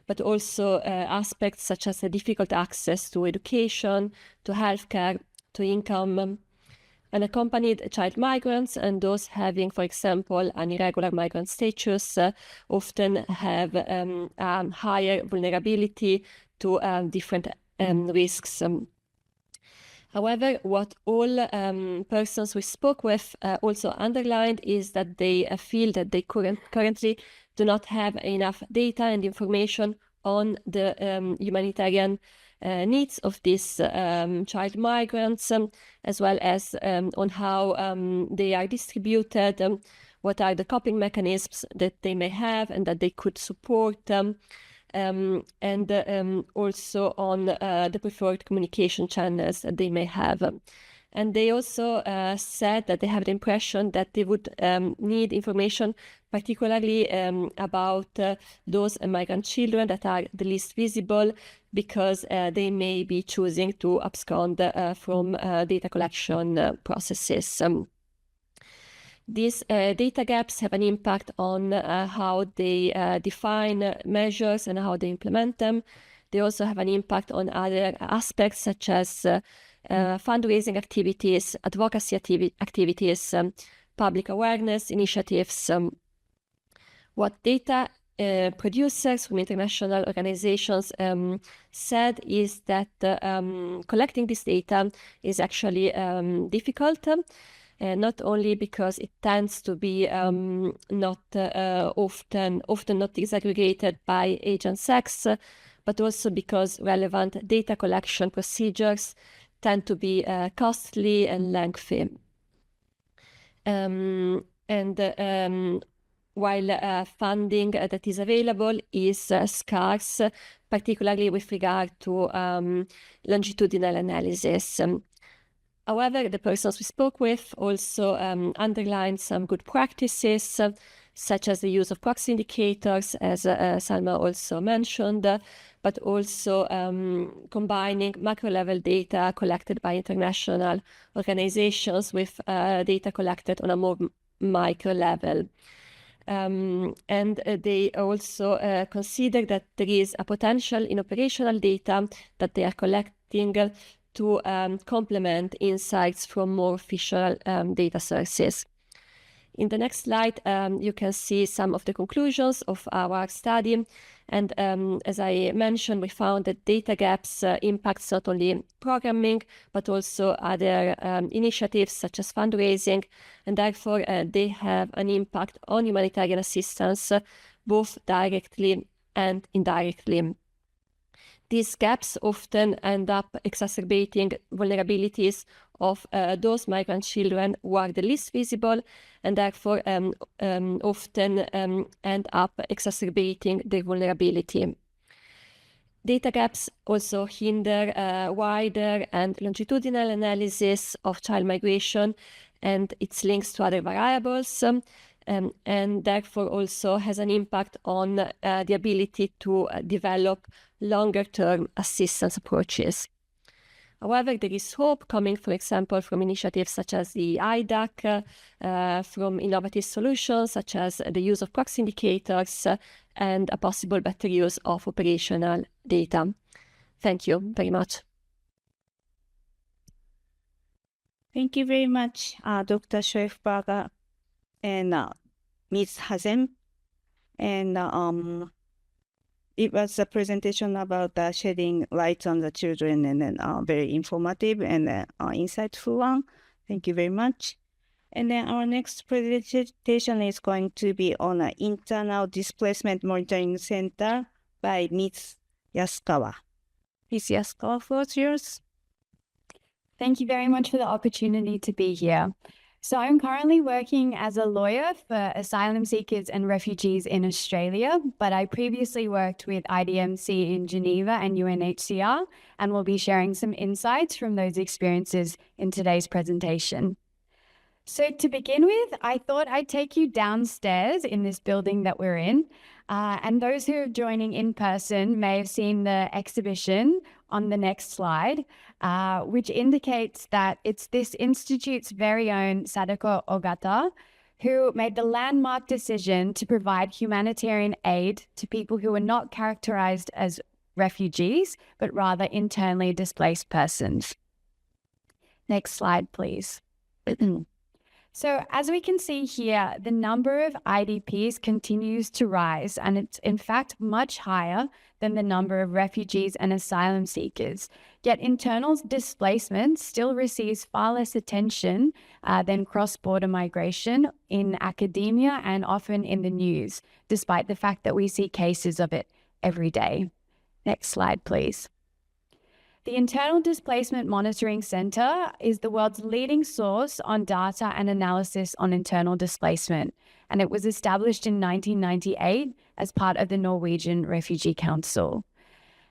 but also aspects such as a difficult access to education, to healthcare, to income. Unaccompanied child migrants and those having, for example, an irregular migrant status often have higher vulnerability to different risks. However, what all persons we spoke with also underlined is that they feel that they currently do not have enough data and information on the humanitarian needs of these child migrants, as well as on how they are distributed, what are the coping mechanisms that they may have and that they could support, and also on the preferred communication channels that they may have. And they also said that they have the impression that they would need information, particularly about those migrant children that are the least visible, because they may be choosing to abscond from data collection processes. These data gaps have an impact on how they define measures and how they implement them. They also have an impact on other aspects such as fundraising activities, advocacy activities, public awareness initiatives. What data producers from international organizations said is that collecting this data is actually difficult, not only because it tends to be often not disaggregated by age and sex, but also because relevant data collection procedures tend to be costly and lengthy. and while funding that is available is scarce, particularly with regard to longitudinal analysis. However, the persons we spoke with also underlined some good practices, such as the use of proxy indicators, as Salma also mentioned, but also combining macro-level data collected by international organizations with data collected on a more micro level. And they also consider that there is a potential in operational data that they are collecting to complement insights from more official data sources. In the next slide, you can see some of the conclusions of our study. And as I mentioned, we found that data gaps impacts not only programming, but also other initiatives such as fundraising, and therefore they have an impact on humanitarian assistance, both directly and indirectly. These gaps often end up exacerbating vulnerabilities of those migrant children who are the least visible, and therefore often end up exacerbating their vulnerability. Data gaps also hinder wider and longitudinal analysis of child migration and its links to other variables, and therefore also has an impact on the ability to develop longer-term assistance approaches. However, there is hope coming, for example, from initiatives such as the IDAC, from innovative solutions such as the use of proxy indicators and a possible better use of operational data. Thank you very much. Thank you very much, Dr. Schöfberger and Ms. Hazem. And it was a presentation about shedding light on the children, and then very informative and insightful one. Thank you very much. And then our next presentation is going to be on the Internal Displacement Monitoring Centre by Ms. Yasukawa. Ms. Yasukawa, floor is yours. Thank you very much for the opportunity to be here. So I'm currently working as a lawyer for asylum seekers and refugees in Australia, but I previously worked with IDMC in Geneva and UNHCR, and will be sharing some insights from those experiences in today's presentation. So to begin with, I thought I'd take you downstairs in this building that we're in. And those who are joining in person may have seen the exhibition on the next slide, which indicates that it's this institute's very own Sadako Ogata who made the landmark decision to provide humanitarian aid to people who are not characterized as refugees, but rather internally displaced persons. Next slide, please. So as we can see here, the number of IDPs continues to rise, and it's in fact much higher than the number of refugees and asylum seekers. Yet internal displacement still receives far less attention than cross-border migration in academia and often in the news, despite the fact that we see cases of it every day. Next slide, please. The Internal Displacement Monitoring Centre is the world's leading source on data and analysis on internal displacement, and it was established in 1998 as part of the Norwegian Refugee Council.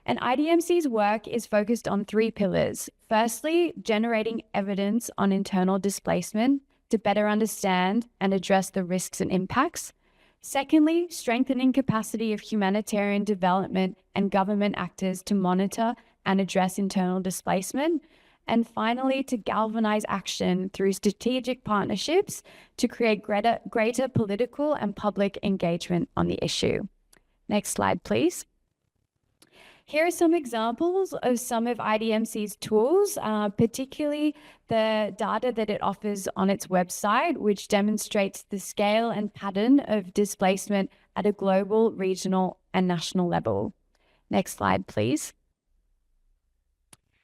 And IDMC's work is focused on three pillars. Firstly, generating evidence on internal displacement to better understand and address the risks and impacts. Secondly, strengthening capacity of humanitarian development and government actors to monitor and address internal displacement. And finally, to galvanize action through strategic partnerships to create greater political and public engagement on the issue. Next slide, please. Here are some examples of some of IDMC's tools, particularly the data that it offers on its website, which demonstrates the scale and pattern of displacement at a global, regional, and national level. Next slide, please.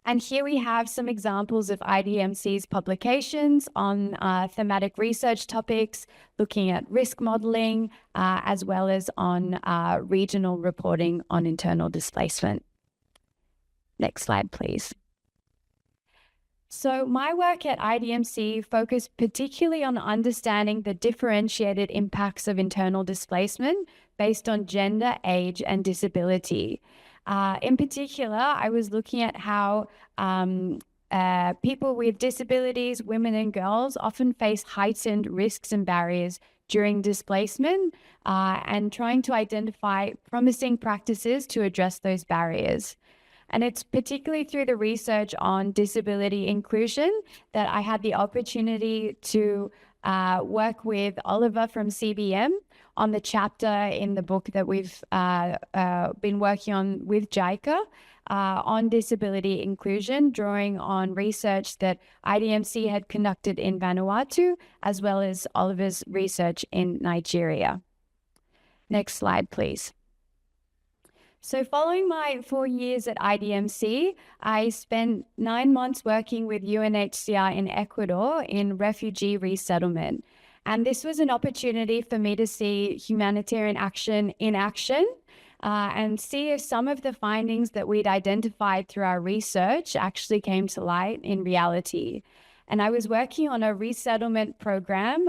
And here we have some examples of IDMC's publications on thematic research topics, looking at risk modeling, as well as on regional reporting on internal displacement. Next slide, please. So my work at IDMC focused particularly on understanding the differentiated impacts of internal displacement based on gender, age, and disability. In particular, I was looking at how people with disabilities, women and girls, often face heightened risks and barriers during displacement, and trying to identify promising practices to address those barriers. And it's particularly through the research on disability inclusion that I had the opportunity to work with Oliver from CBM on the chapter in the book that we've been working on with JICA on disability inclusion, drawing on research that IDMC had conducted in Vanuatu, as well as Oliver's research in Nigeria. Next slide, please. So following my 4 years at IDMC, I spent 9 months working with UNHCR in Ecuador in refugee resettlement. And this was an opportunity for me to see humanitarian action in action, and see if some of the findings that we'd identified through our research actually came to light in reality. And I was working on a resettlement program,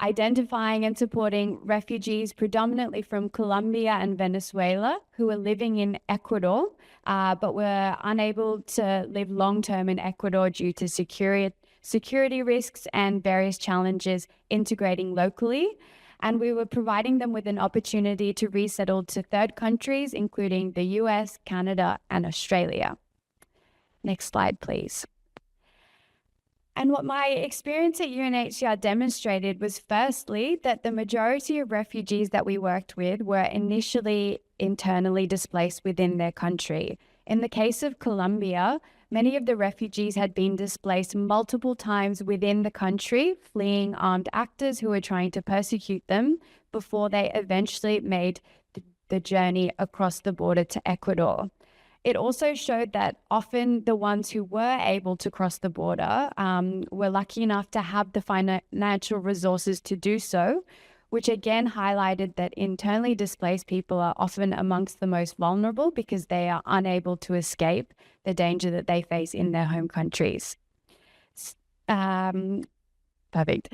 identifying and supporting refugees predominantly from Colombia and Venezuela who were living in Ecuador, but were unable to live long-term in Ecuador due to security risks and various challenges integrating locally. And we were providing them with an opportunity to resettle to third countries, including the US, Canada, and Australia. Next slide, please. And what my experience at UNHCR demonstrated was, firstly, that the majority of refugees that we worked with were initially internally displaced within their country. In the case of Colombia, many of the refugees had been displaced multiple times within the country, fleeing armed actors who were trying to persecute them before they eventually made the journey across the border to Ecuador. It also showed that often the ones who were able to cross the border were lucky enough to have the financial resources to do so, which again highlighted that internally displaced people are often amongst the most vulnerable because they are unable to escape the danger that they face in their home countries. Perfect.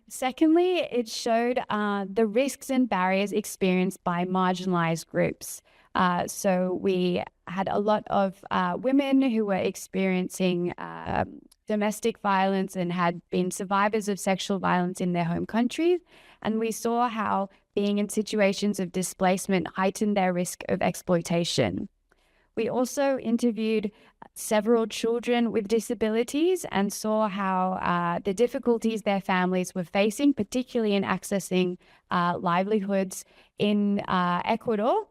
Secondly, it showed the risks and barriers experienced by marginalized groups. So we had a lot of women who were experiencing domestic violence and had been survivors of sexual violence in their home countries. And we saw how being in situations of displacement heightened their risk of exploitation. We also interviewed several children with disabilities and saw how the difficulties their families were facing, particularly in accessing livelihoods in Ecuador,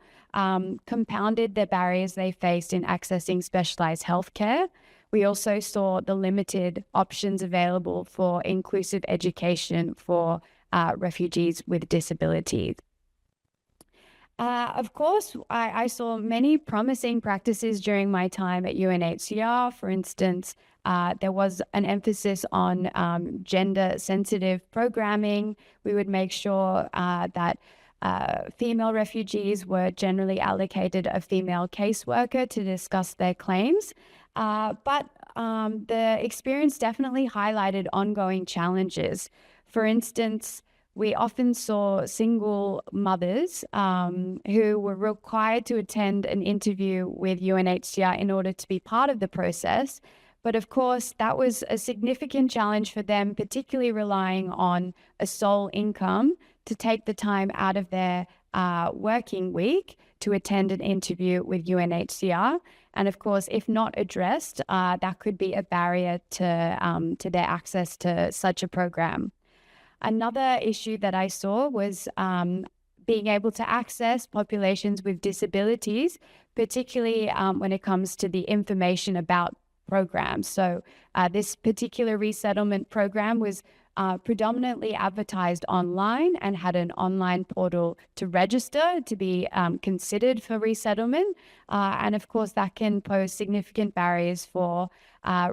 compounded the barriers they faced in accessing specialized healthcare. We also saw the limited options available for inclusive education for refugees with disabilities. Of course, I saw many promising practices during my time at UNHCR. For instance, there was an emphasis on gender-sensitive programming. We would make sure that female refugees were generally allocated a female caseworker to discuss their claims. But the experience definitely highlighted ongoing challenges. For instance, we often saw single mothers who were required to attend an interview with UNHCR in order to be part of the process. But of course, that was a significant challenge for them, particularly relying on a sole income to take the time out of their working week to attend an interview with UNHCR. And of course, if not addressed, that could be a barrier to their access to such a program. Another issue that I saw was being able to access populations with disabilities, particularly when it comes to the information about programs. So this particular resettlement program was predominantly advertised online and had an online portal to register to be considered for resettlement. And of course, that can pose significant barriers for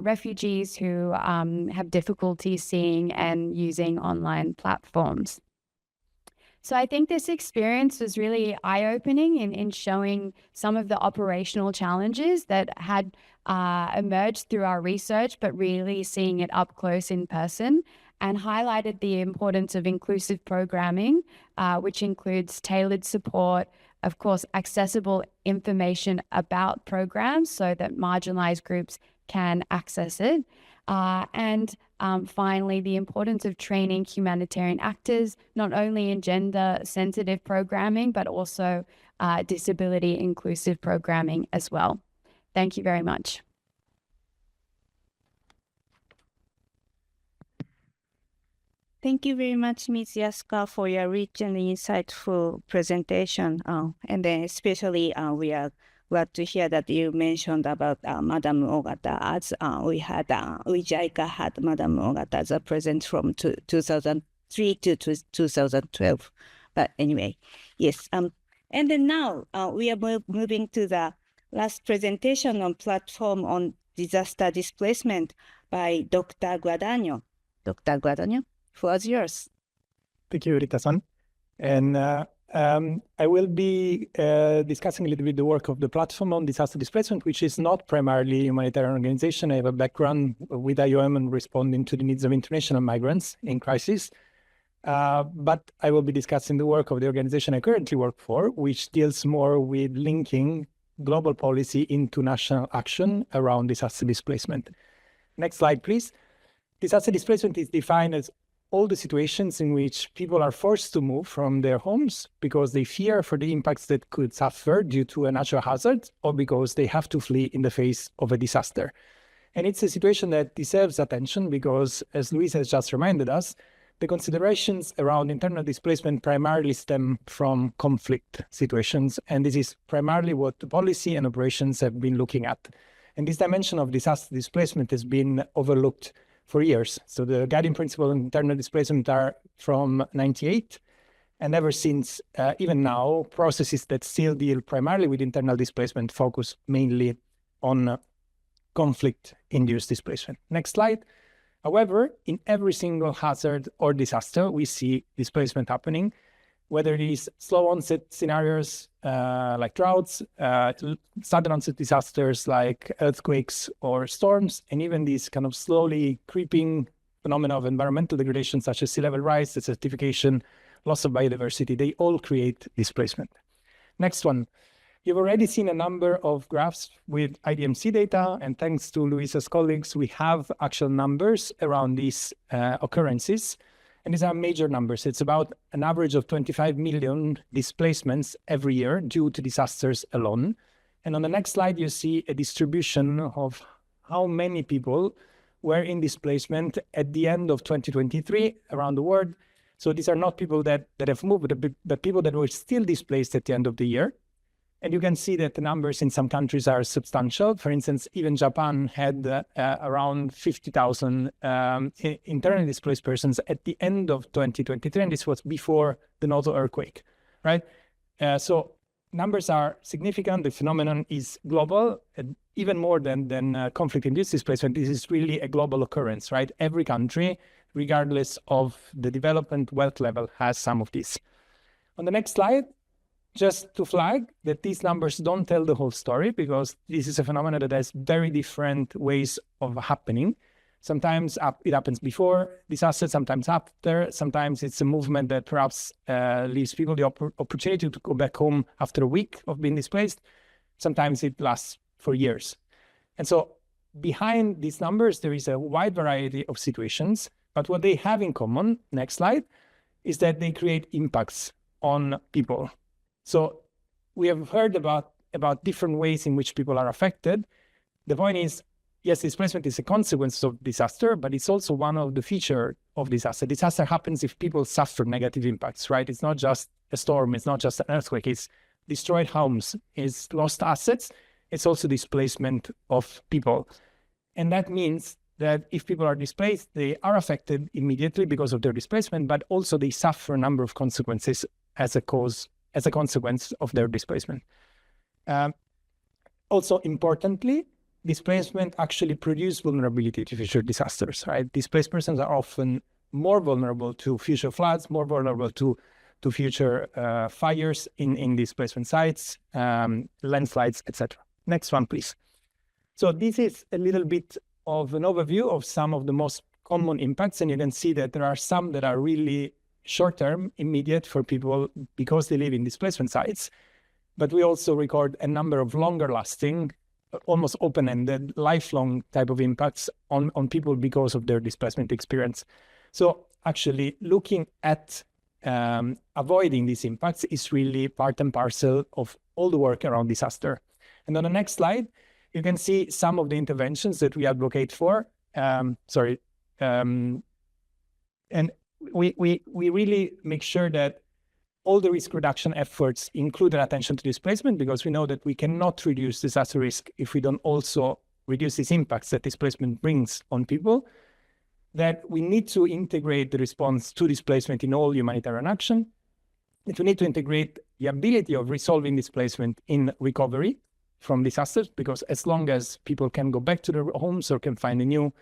refugees who have difficulty seeing and using online platforms. So I think this experience was really eye-opening in showing some of the operational challenges that had emerged through our research, but really seeing it up close in person, and highlighted the importance of inclusive programming, which includes tailored support, of course, accessible information about programs so that marginalized groups can access it. And finally, the importance of training humanitarian actors, not only in gender-sensitive programming, but also disability-inclusive programming as well. Thank you very much. Thank you very much, Ms. Yasukawa, for your rich and insightful presentation. And then especially we are glad to hear that you mentioned about Madam Ogata, as we JICA had Madam Ogata as a present from 2003 to 2012. But anyway, yes. And then now we are moving to the last presentation on platform on disaster displacement by Dr. Guadagno. Dr. Guadagno, floor is yours. Thank you, Rita-san. And I will be discussing a little bit the work of the platform on disaster displacement, which is not primarily a humanitarian organization. I have a background with IOM and responding to the needs of international migrants in crisis. But I will be discussing the work of the organization I currently work for, which deals more with linking global policy into national action around disaster displacement. Next slide, please. Disaster displacement is defined as all the situations in which people are forced to move from their homes because they fear for the impacts that could suffer due to a natural hazard or because they have to flee in the face of a disaster. And it's a situation that deserves attention because, as Louisa has just reminded us, the considerations around internal displacement primarily stem from conflict situations, and this is primarily what the policy and operations have been looking at. And this dimension of disaster displacement has been overlooked for years. So the guiding principles of internal displacement are from 1998, and ever since, even now, processes that still deal primarily with internal displacement focus mainly on conflict-induced displacement. Next slide. However, in every single hazard or disaster, we see displacement happening, whether it is slow onset scenarios like droughts, sudden onset disasters like earthquakes or storms, and even these kind of slowly creeping phenomena of environmental degradation, such as sea level rise, desertification, loss of biodiversity, they all create displacement. Next one. You've already seen a number of graphs with IDMC data, and thanks to Louisa's colleagues, we have actual numbers around these occurrences. And these are major numbers. It's about an average of 25 million displacements every year due to disasters alone. And on the next slide, you see a distribution of how many people were in displacement at the end of 2023 around the world. So these are not people that have moved, but people that were still displaced at the end of the year. And you can see that the numbers in some countries are substantial. For instance, even Japan had around 50,000 internally displaced persons at the end of 2023, and this was before the Noto earthquake, right? So numbers are significant. The phenomenon is global, even more than conflict-induced displacement. This is really a global occurrence, right? Every country, regardless of the development wealth level, has some of this. On the next slide, just to flag that these numbers don't tell the whole story because this is a phenomenon that has very different ways of happening. Sometimes it happens before disaster, sometimes after, sometimes it's a movement that perhaps leaves people the opportunity to go back home after a week of being displaced. Sometimes it lasts for years. And so behind these numbers, there is a wide variety of situations, but what they have in common, next slide, is that they create impacts on people. So we have heard about different ways in which people are affected. The point is, yes, displacement is a consequence of disaster, but it's also one of the features of disaster. Disaster happens if people suffer negative impacts, right? It's not just a storm, it's not just an earthquake, it's destroyed homes, it's lost assets, it's also displacement of people. And that means that if people are displaced, they are affected immediately because of their displacement, but also they suffer a number of consequences as a consequence of their displacement. Also, importantly, displacement actually produces vulnerability to future disasters, right? Displaced persons are often more vulnerable to future floods, more vulnerable to future fires in displacement sites, landslides, etc. Next one, please. So this is a little bit of an overview of some of the most common impacts. And you can see that there are some that are really short-term, immediate for people because they live in displacement sites. But we also record a number of longer-lasting, almost open-ended, lifelong type of impacts on people because of their displacement experience. So actually looking at avoiding these impacts is really part and parcel of all the work around disaster. And on the next slide, you can see some of the interventions that we advocate for. And we really make sure that all the risk reduction efforts include an attention to displacement, because we know that we cannot reduce disaster risk if we don't also reduce these impacts that displacement brings on people, that we need to integrate the response to displacement in all humanitarian action, that we need to integrate the ability of resolving displacement in recovery from disasters, because as long as people can go back to their homes or can find a new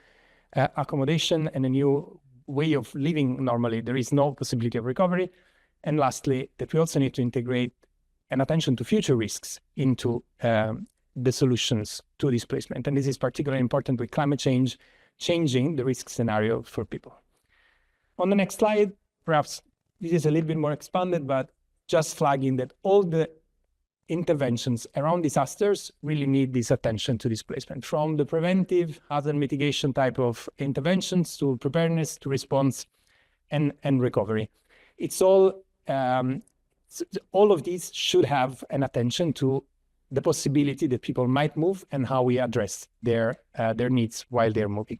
accommodation and a new way of living normally, there is no possibility of recovery. And lastly, that we also need to integrate an attention to future risks into the solutions to displacement. And this is particularly important with climate change, changing the risk scenario for people. On the next slide, perhaps this is a little bit more expanded, but just flagging that all the interventions around disasters really need this attention to displacement, from the preventive hazard mitigation type of interventions to preparedness, to response and recovery. It's all of these should have an attention to the possibility that people might move and how we address their needs while they're moving.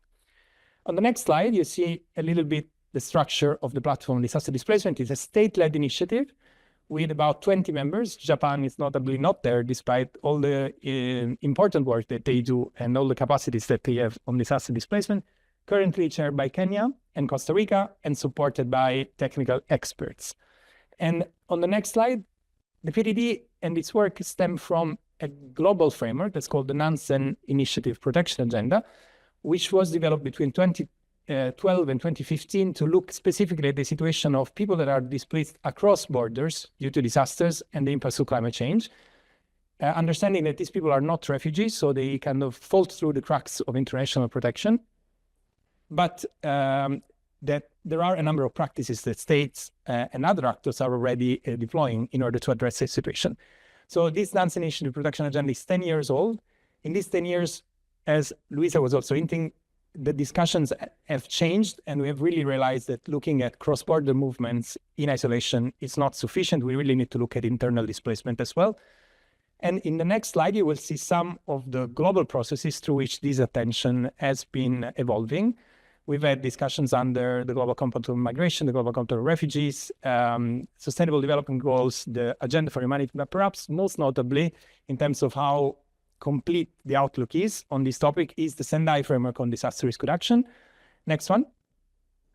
On the next slide, you see a little bit the structure of the platform on disaster displacement. It's a state-led initiative with about 20 members. Japan is notably not there, despite all the important work that they do and all the capacities that they have on disaster displacement. Currently chaired by Kenya and Costa Rica and supported by technical experts. And on the next slide, the PDD and its work stem from a global framework that's called the Nansen Initiative Protection Agenda, which was developed between 2012 and 2015 to look specifically at the situation of people that are displaced across borders due to disasters and the impacts of climate change. Understanding that these people are not refugees, so they kind of fall through the cracks of international protection, but that there are a number of practices that states and other actors are already deploying in order to address this situation. So this Nansen Initiative Protection Agenda is 10 years old. In these 10 years, as Louisa was also hinting, the discussions have changed, and we have really realized that looking at cross-border movements in isolation is not sufficient. We really need to look at internal displacement as well. And in the next slide, you will see some of the global processes through which this attention has been evolving. We've had discussions under the Global Compact on Migration, the Global Compact on Refugees, Sustainable Development Goals, the Agenda for Humanity, but perhaps most notably in terms of how complete the outlook is on this topic is the Sendai Framework on Disaster Risk Reduction. Next one.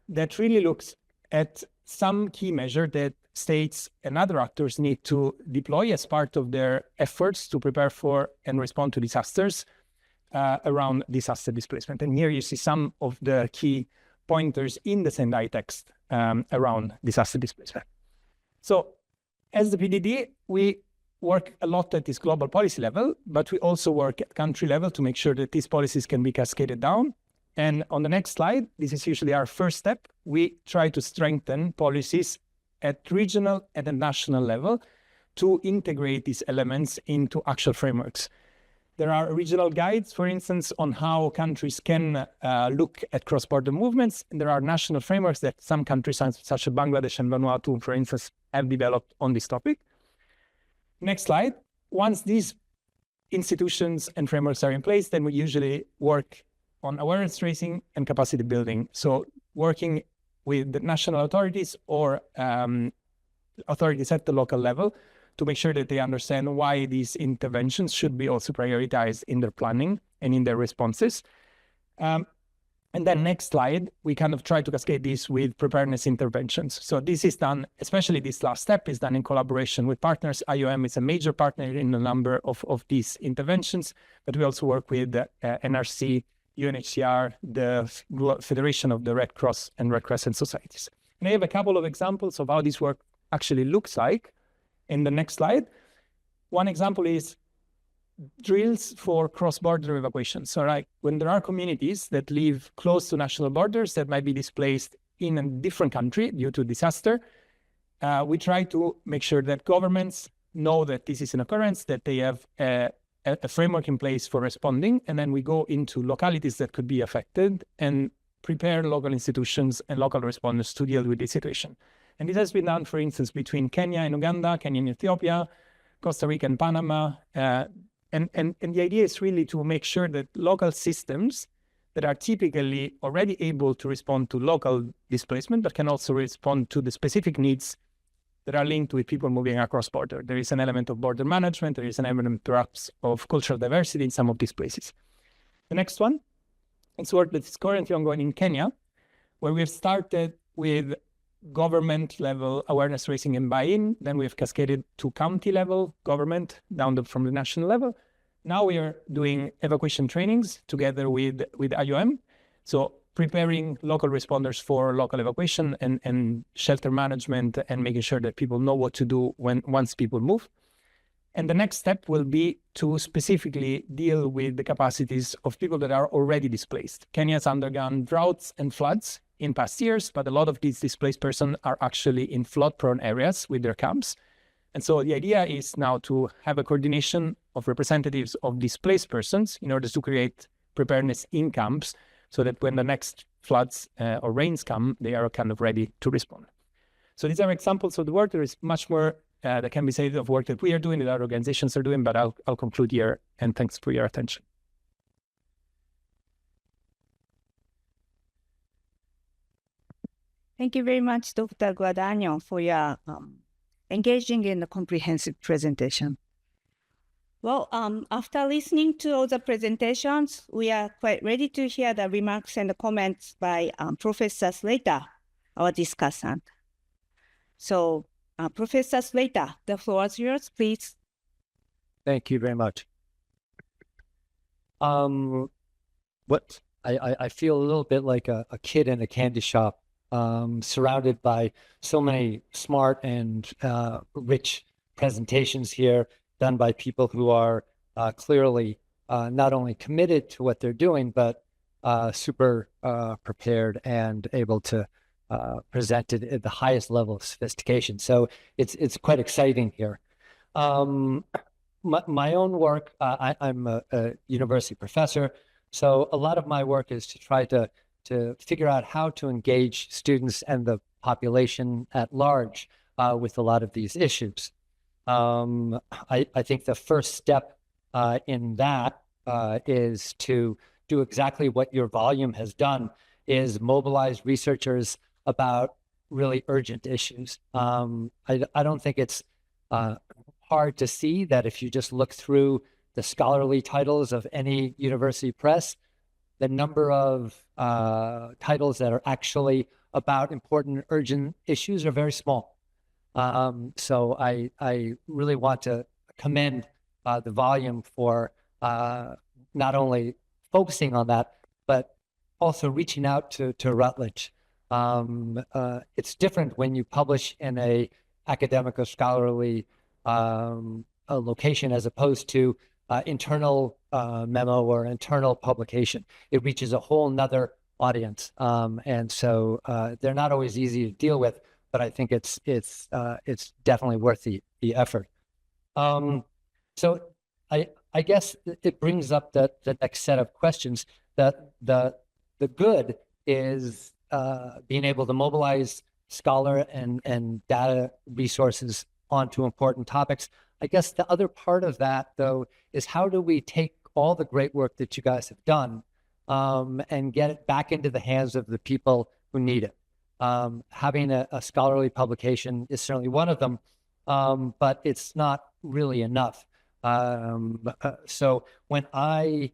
That really looks at some key measure that states and other actors need to deploy as part of their efforts to prepare for and respond to disasters around disaster displacement. And here you see some of the key pointers in the Sendai text around disaster displacement. So as the PDD, we work a lot at this global policy level, but we also work at country level to make sure that these policies can be cascaded down. And on the next slide, this is usually our first step. We try to strengthen policies at regional and at national level to integrate these elements into actual frameworks. There are regional guides, for instance, on how countries can look at cross-border movements. And there are national frameworks that some countries, such as Bangladesh and Vanuatu, for instance, have developed on this topic. Next slide. Once these institutions and frameworks are in place, then we usually work on awareness raising and capacity building. So working with the national authorities or authorities at the local level to make sure that they understand why these interventions should be also prioritized in their planning and in their responses. And then next slide, we kind of try to cascade this with preparedness interventions. So this is done, especially this last step is done in collaboration with partners. IOM is a major partner in a number of these interventions, but we also work with NRC, UNHCR, the Federation of the Red Cross and Red Crescent Societies. And I have a couple of examples of how this work actually looks like in the next slide. One example is drills for cross-border evacuation. So like when there are communities that live close to national borders that might be displaced in a different country due to disaster, we try to make sure that governments know that this is an occurrence, that they have a framework in place for responding, and then we go into localities that could be affected and prepare local institutions and local responders to deal with this situation. And this has been done, for instance, between Kenya and Uganda, Kenya and Ethiopia, Costa Rica and Panama. And the idea is really to make sure that local systems that are typically already able to respond to local displacement, but can also respond to the specific needs that are linked with people moving across border. There is an element of border management. There is an element perhaps of cultural diversity in some of these places. The next one is work that is currently ongoing in Kenya, where we've started with government level awareness raising and buy-in. Then we've cascaded to county level government down from the national level. Now we are doing evacuation trainings together with IOM. So preparing local responders for local evacuation and shelter management and making sure that people know what to do once people move. And the next step will be to specifically deal with the capacities of people that are already displaced. Kenya has undergone droughts and floods in past years, but a lot of these displaced persons are actually in flood-prone areas with their camps. And so the idea is now to have a coordination of representatives of displaced persons in order to create preparedness in camps so that when the next floods or rains come, they are kind of ready to respond. So these are examples of the work. There is much more that can be said of work that we are doing, that our organizations are doing, but I'll conclude here, and thanks for your attention. Thank you very much, Dr. Guadagno, for your engaging in the comprehensive presentation. Well, after listening to all the presentations, we are quite ready to hear the remarks and the comments by Professor Slater, our discussant. So, Professor Slater, the floor is yours, please. Thank you very much. I feel a little bit like a kid in a candy shop, surrounded by so many smart and rich presentations here done by people who are clearly not only committed to what they're doing, but super prepared and able to present it at the highest level of sophistication. So it's quite exciting here. My own work, I'm a university professor, so a lot of my work is to try to figure out how to engage students and the population at large with a lot of these issues. I think the first step in that is to do exactly what your volume has done, is mobilize researchers about really urgent issues. I don't think it's hard to see that if you just look through the scholarly titles of any university press, the number of titles that are actually about important urgent issues are very small. So I really want to commend the volume for not only focusing on that, but also reaching out to Routledge. It's different when you publish in a academic or scholarly location as opposed to internal memo or internal publication. It reaches a whole nother audience, and so they're not always easy to deal with, but I think it's definitely worth the effort. So I guess it brings up the next set of questions. That the good is being able to mobilize scholar and data resources onto important topics. I guess the other part of that, though, is how do we take all the great work that you guys have done and get it back into the hands of the people who need it? Having a scholarly publication is certainly one of them, but it's not really enough. So when I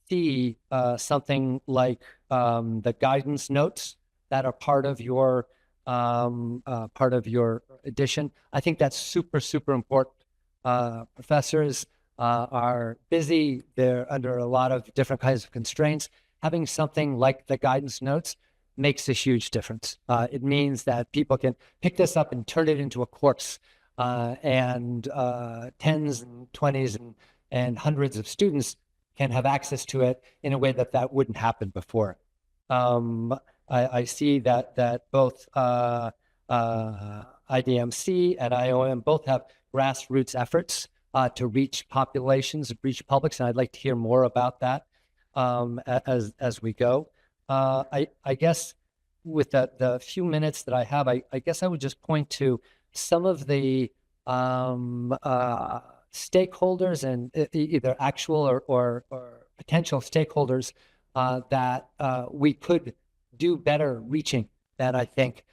see something like the guidance notes that are part of your edition, I think that's super important. Professors are busy. They're under a lot of different kinds of constraints. Having something like the guidance notes makes a huge difference. It means that people can pick this up and turn it into a course, and 10s and 20s and and hundreds of students can have access to it in a way that wouldn't happen before. I see that both IDMC and IOM both have grassroots efforts to reach populations, reach publics, and I'd like to hear more about that as we go. I guess with the few minutes that I have, I guess I would just point to some of the stakeholders and either actual or potential stakeholders that we could do better reaching than I think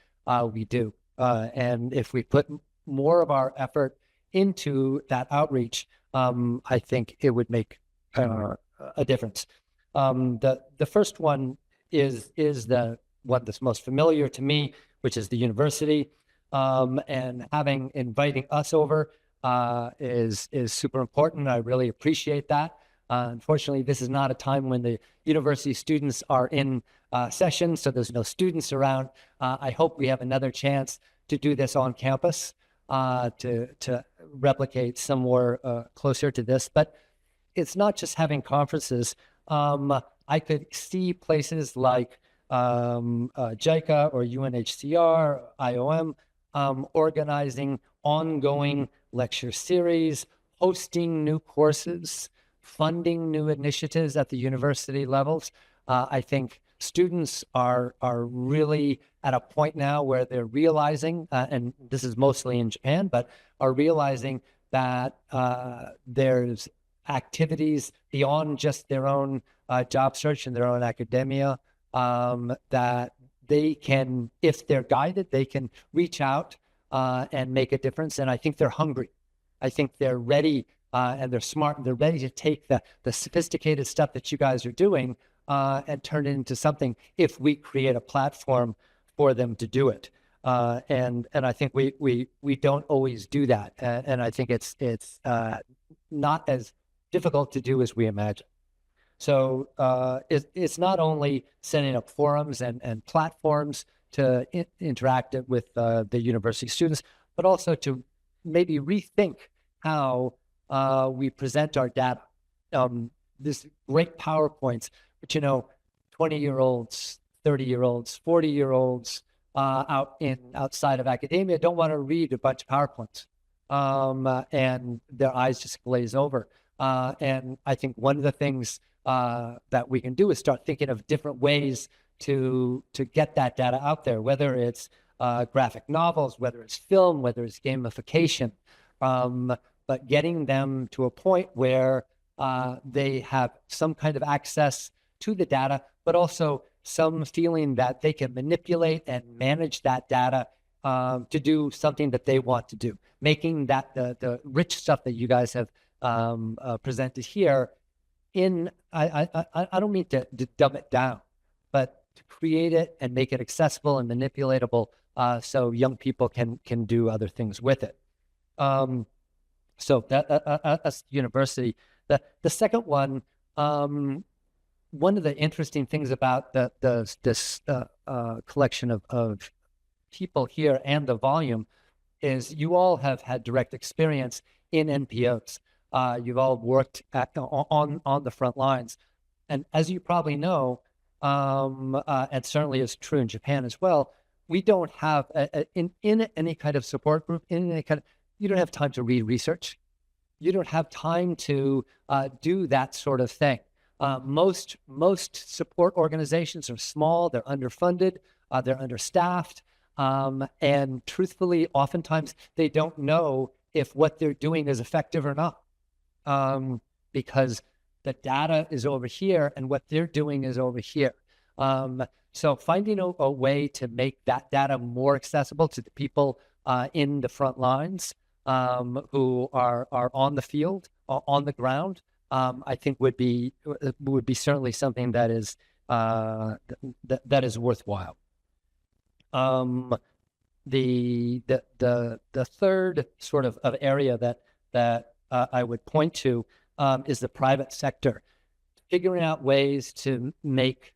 we do. And if we put more of our effort into that outreach, I think it would make a difference. The first one is the one that's most familiar to me, which is the university. And inviting us over is super important. I really appreciate that. Unfortunately, this is not a time when the university students are in session, so there's no students around. I hope we have another chance to do this on campus, to replicate somewhere closer to this. But it's not just having conferences. I could see places like JICA or UNHCR, IOM, organizing ongoing lecture series, hosting new courses, funding new initiatives at the university levels. I think students are really at a point now where they're realizing, and this is mostly in Japan, but are realizing that there's activities beyond just their own job search and their own academia, that they can, if they're guided, they can reach out and make a difference. And I think they're hungry. I think they're ready and they're smart and they're ready to take the sophisticated stuff that you guys are doing and turn it into something if we create a platform for them to do it. And I think we don't always do that. And I think it's not as difficult to do as we imagine. So it's not only setting up forums and platforms to interact with the university students, but also to maybe rethink how we present our data. This great PowerPoints, but 20-year-olds, 30-year-olds, 40-year-olds outside of academia don't want to read a bunch of PowerPoints, and their eyes just glaze over. And I think one of the things that we can do is start thinking of different ways to get that data out there, whether it's graphic novels, whether it's film, whether it's gamification, but getting them to a point where they have some kind of access to the data, but also some feeling that they can manipulate and manage that data to do something that they want to do, making that the rich stuff that you guys have presented here I don't mean to dumb it down, but to create it and make it accessible and manipulatable so young people can do other things with it. So that's university. The second one, one of the interesting things about this collection of people here and the volume is you all have had direct experience in NPOs. You've all worked on the front lines. And as you probably know, and certainly is true in Japan as well, we don't have, in any kind of support group, you don't have time to read research. You don't have time to do that sort of thing. Most support organizations are small, they're underfunded, they're understaffed, and truthfully, oftentimes they don't know if what they're doing is effective or not. Because the data is over here and what they're doing is over here. So finding a way to make that data more accessible to the people in the front lines who are on the field, on the ground, I think would be certainly something that is that is worthwhile. The third sort of area that I would point to is the private sector, figuring out ways to make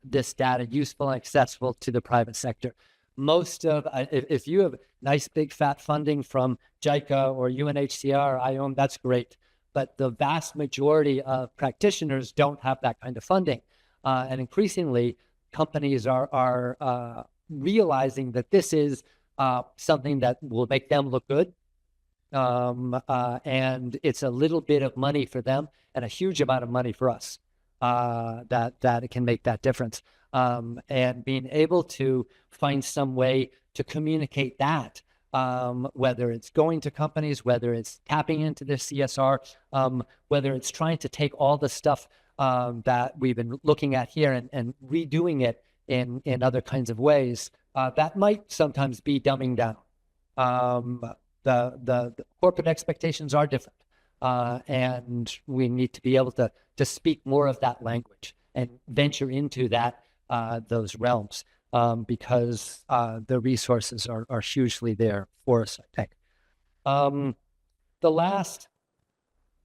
this data useful and accessible to the private sector. Most of, if you have nice big fat funding from JICA or UNHCR or IOM, that's great. but the vast majority of practitioners don't have that kind of funding. And increasingly, companies are realizing that this is something that will make them look good. And it's a little bit of money for them and a huge amount of money for us that it can make that difference. And being able to find some way to communicate that, whether it's going to companies, whether it's tapping into the CSR, whether it's trying to take all the stuff that we've been looking at here and redoing it in other kinds of ways, that might sometimes be dumbing down. The corporate expectations are different, and we need to be able to speak more of that language and venture into those realms, because the resources are hugely there for us, I think. The last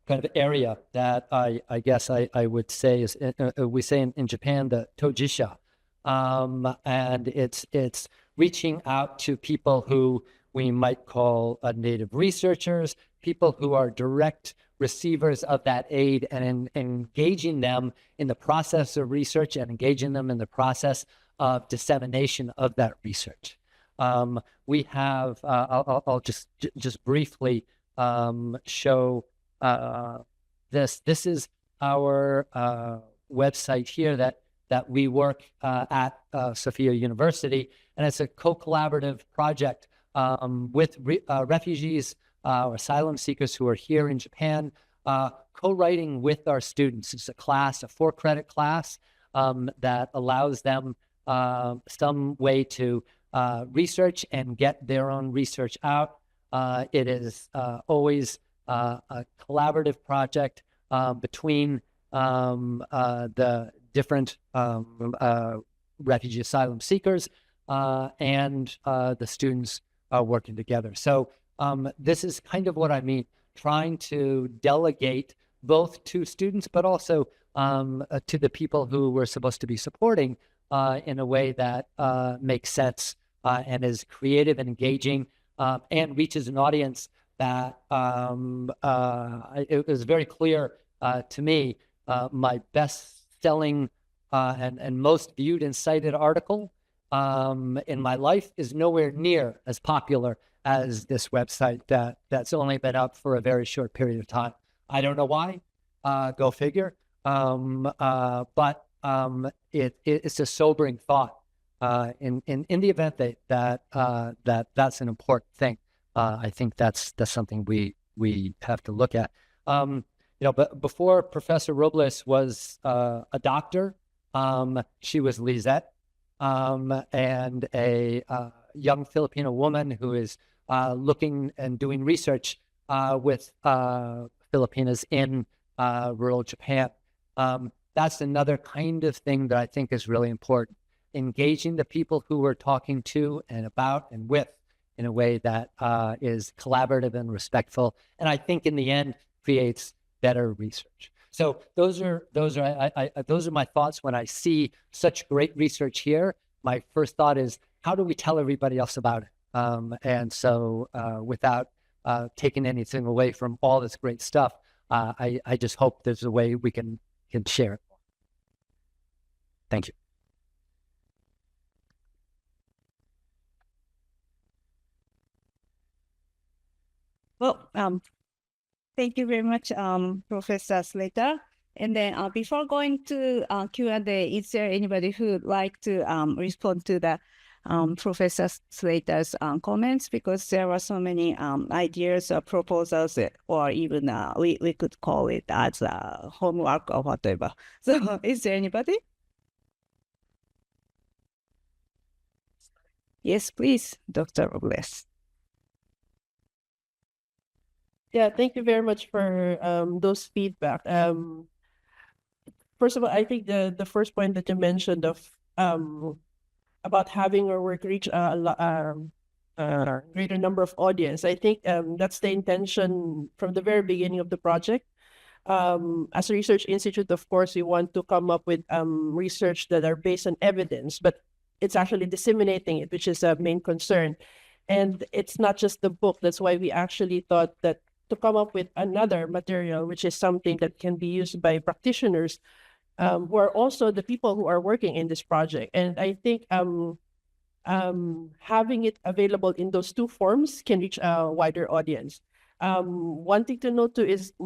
kind of area that I guess I would say is, we say in Japan, the tojisha, and it's reaching out to people who we might call native researchers, people who are direct receivers of that aid, and engaging them in the process of research and engaging them in the process of dissemination of that research. We have, I'll just briefly show this. This is our website here that we work at Sophia University, and it's a co-collaborative project with refugees or asylum seekers who are here in Japan, co-writing with our students. It's a class, a 4-credit class, that allows them some way to research and get their own research out. It is always a collaborative project between the different refugee asylum seekers and the students working together. So this is kind of what I mean, trying to delegate both to students, but also to the people who we're supposed to be supporting in a way that makes sense and is creative and engaging, and reaches an audience that it was very clear to me. My best-selling and most viewed and cited article in my life is nowhere near as popular as this website that's only been up for a very short period of time. I don't know why, go figure. But it's a sobering thought. In the event that's an important thing, I think that's something we have to look at. But before Professor Robles was a doctor, she was Lisette, and a young Filipino woman who is looking and doing research with Filipinas in rural Japan. That's another kind of thing that I think is really important. Engaging the people who we're talking to and about and with in a way that is collaborative and respectful, and I think in the end creates better research. So those are my thoughts when I see such great research here. My first thought is, how do we tell everybody else about it? And so without taking anything away from all this great stuff, I just hope there's a way we can share it. Thank you. Well, thank you very much, Professor Slater. And then before going to Q&A, is there anybody who would like to respond to the Professor Slater's comments? Because there were so many ideas or proposals, or even we could call it as homework or whatever. So is there anybody? Yes, please, Dr. Robles. Yeah, thank you very much for those feedback. First of all, I think the first point that you mentioned of about having our work reach a greater number of audience, I think that's the intention from the very beginning of the project. As a research institute, of course, we want to come up with research that are based on evidence, but it's actually disseminating it, which is a main concern. And it's not just the book. That's why we actually thought that to come up with another material, which is something that can be used by practitioners who are also the people who are working in this project. And I think having it available in those two forms can reach a wider audience. One thing to note too is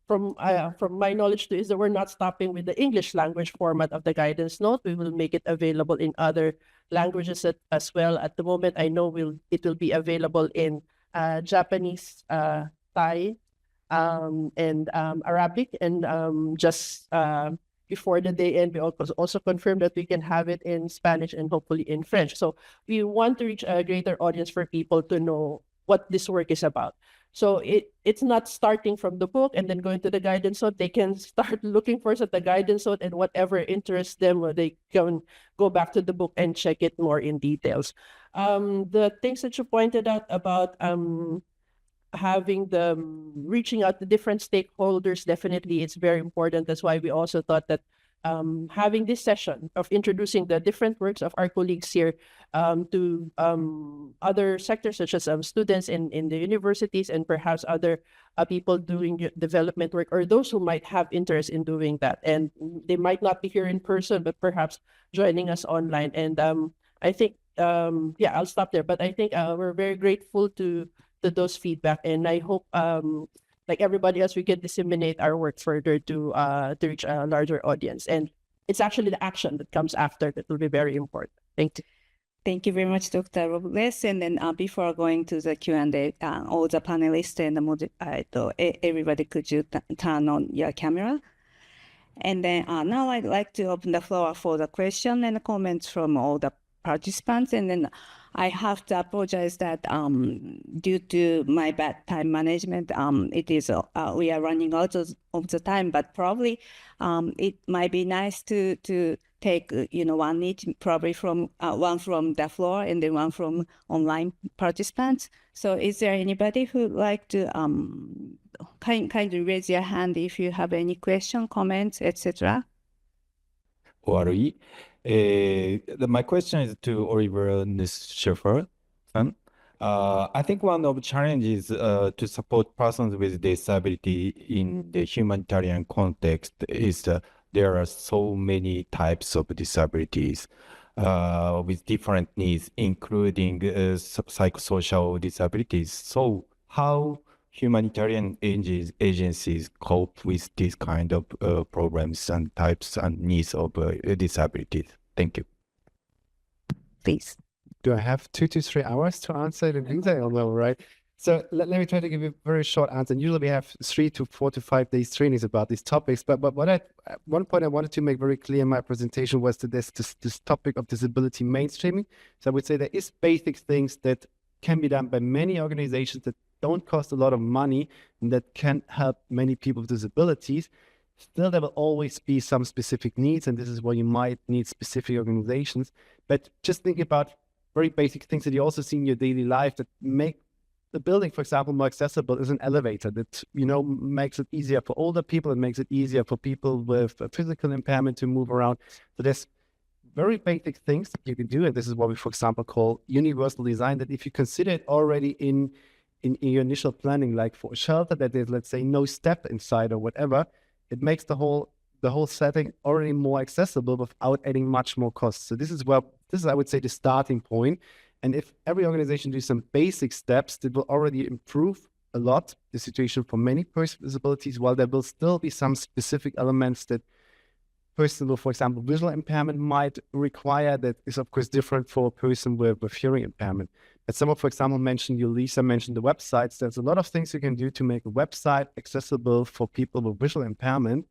from my knowledge too, is that we're not stopping with the English language format of the guidance note. We will make it available in other languages as well. At the moment, I know it will be available in Japanese, Thai, and Arabic, and just before the day end, we also confirmed that we can have it in Spanish and hopefully in French. So we want to reach a greater audience for people to know what this work is about. So it's not starting from the book and then going to the guidance note. They can start looking first at the guidance note, and whatever interests them, they can go back to the book and check it more in details. The things that you pointed out about having reaching out to different stakeholders, definitely it's very important. That's why we also thought that having this session of introducing the different works of our colleagues here to other sectors, such as students in the universities and perhaps other people doing development work, or those who might have interest in doing that. And they might not be here in person, but perhaps joining us online. And I think, yeah, I'll stop there. But I think we're very grateful to those feedback. And I hope, like everybody else, we can disseminate our work further to reach a larger audience. And it's actually the action that comes after that will be very important. Thank you. Thank you very much, Dr. Robles. And then before going to the Q&A, all the panelists and everybody, could you turn on your camera? And then now I'd like to open the floor for the question and comments from all the participants. And then I have to apologize that due to my bad time management, it is we are running out of the time. But probably it might be nice to take one each, probably from one from the floor and then one from online participants. So is there anybody who'd like to kindly raise your hand if you have any question, comments, etc.? My question is to Oliver Neuschaefer. I think one of the challenges to support persons with disability in the humanitarian context is there are so many types of disabilities with different needs, including psychosocial disabilities. So how humanitarian agencies cope with these kind of problems and types and needs of disabilities? Thank you. Please. Do I have 2 to 3 hours to answer it in detail? No, right? So let me try to give you a very short answer. And usually we have 3 to 4 to 5 days trainings about these topics. But one point I wanted to make very clear in my presentation was that there's this topic of disability mainstreaming. So I would say there is basic things that can be done by many organizations that don't cost a lot of money and that can help many people with disabilities. Still, there will always be some specific needs, and this is where you might need specific organizations. But just think about very basic things that you also see in your daily life that make the building, for example, more accessible. Is an elevator that makes it easier for older people. It makes it easier for people with a physical impairment to move around. So there's very basic things that you can do, and this is what we, for example, call universal design. That if you consider it already in your initial planning, like for a shelter that there's, let's say, no step inside or whatever, it makes the whole setting already more accessible without adding much more costs. So this is, I would say, the starting point. And if every organization does some basic steps, that will already improve a lot the situation for many persons with disabilities, while there will still be some specific elements that person with, for example, visual impairment might require, that is, of course, different for a person with hearing impairment. But someone, for example, Lisa mentioned the websites. There's a lot of things you can do to make a website accessible for people with visual impairment,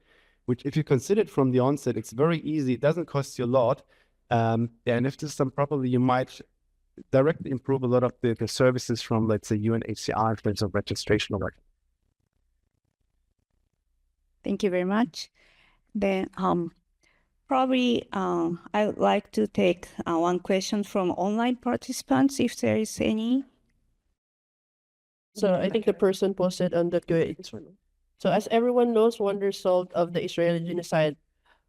which, if you consider it from the onset, it's very easy. It doesn't cost you a lot. And if this is done properly, you might directly improve a lot of the services from, let's say, UNHCR in terms of registration or work. Thank you very much. Then probably I would like to take one question from online participants, if there is any. So I think the person posted on the Q&A. So as everyone knows, one result of the Israeli genocide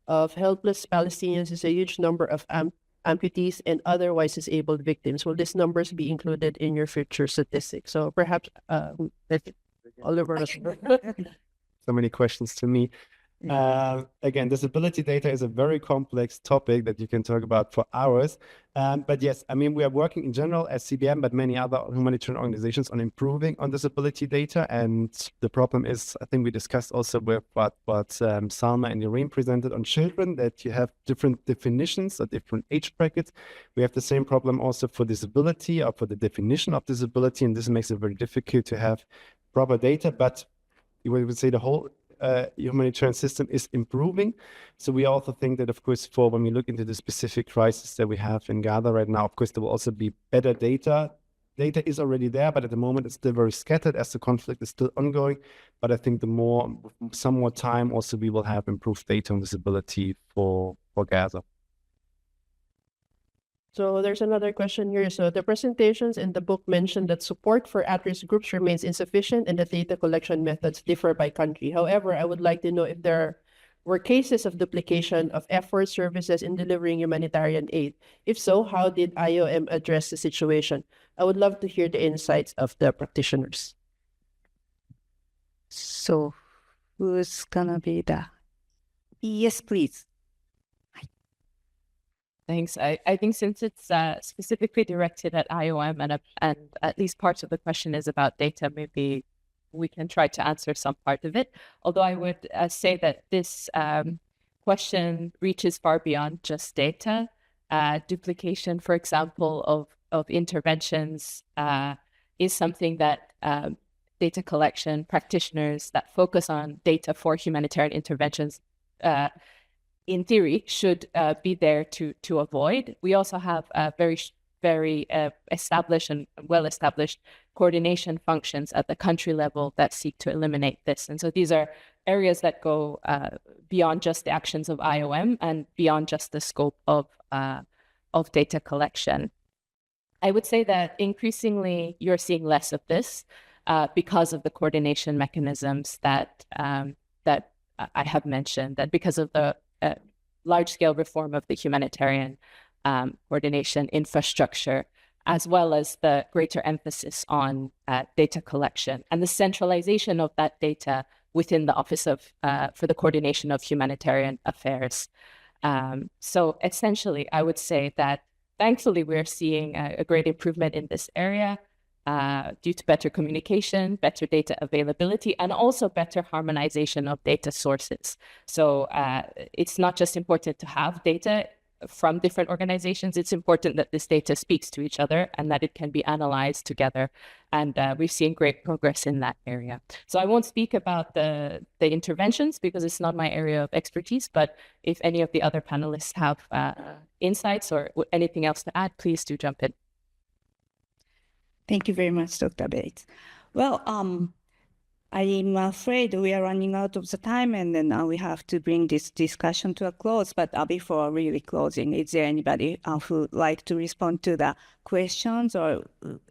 of helpless Palestinians is a huge number of amputees, and otherwise disabled victims? Will these numbers be included in your future statistics? So perhaps Oliver. So many questions to me. Again, disability data is a very complex topic that you can talk about for hours. But yes, I mean, we are working in general as CBM, but many other humanitarian organizations on improving on disability data. And the problem is, I think we discussed also with what Salma and Irene presented on children, that you have different definitions or different age brackets. We have the same problem also for disability or for the definition of disability. And this makes it very difficult to have proper data. But you would say the whole humanitarian system is improving. So we also think that, of course, for when we look into the specific crisis that we have in Gaza right now, of course, there will also be better data. Data is already there, but at the moment it's still very scattered as the conflict is still ongoing. But I think some more time also we will have improved data on disability for Gaza. So there's another question here. So the presentations in the book mentioned that support for at-risk groups remains insufficient and the data collection methods differ by country. However, I would like to know if there were cases of duplication of efforts, services in delivering humanitarian aid. If so, how did IOM address the situation? I would love to hear the insights of the practitioners. So who's gonna be the... Yes, please. Thanks. I think since it's specifically directed at IOM and at least parts of the question is about data, maybe we can try to answer some part of it. Although I would say that this question reaches far beyond just data. Duplication, for example, of interventions is something that data collection practitioners that focus on data for humanitarian interventions in theory, should be there to avoid. We also have very established and well-established coordination functions at the country level that seek to eliminate this. And so these are areas that go beyond just the actions of IOM and beyond just the scope of data collection. I would say that increasingly you're seeing less of this because of the coordination mechanisms that I have mentioned, that because of the large-scale reform of the humanitarian coordination infrastructure, as well as the greater emphasis on data collection and the centralization of that data within the Office for the Coordination of Humanitarian Affairs. So essentially, I would say that thankfully we're seeing a great improvement in this area due to better communication, better data availability, and also better harmonization of data sources. So it's not just important to have data from different organizations, it's important that this data speaks to each other and that it can be analyzed together. And we've seen great progress in that area. So I won't speak about the interventions because it's not my area of expertise, but if any of the other panelists have insights or anything else to add, please do jump in. Thank you very much, Dr. Bates. Well, I'm afraid we are running out of the time, and then we have to bring this discussion to a close. But before really closing, is there anybody who would like to respond to the questions, or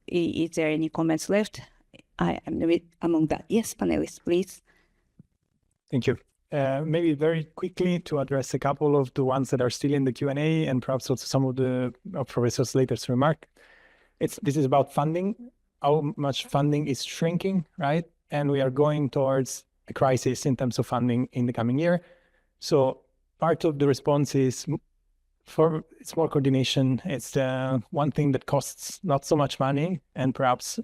is there any comments left? I am among the panelists, please. Thank you. Maybe very quickly to address a couple of the ones that are still in the Q&A and perhaps also some of the Professor Slater's remark. This is about funding, how much funding is shrinking, right? And we are going towards a crisis in terms of funding in the coming year. So part of the response is it's more coordination. It's one thing that costs not so much money and perhaps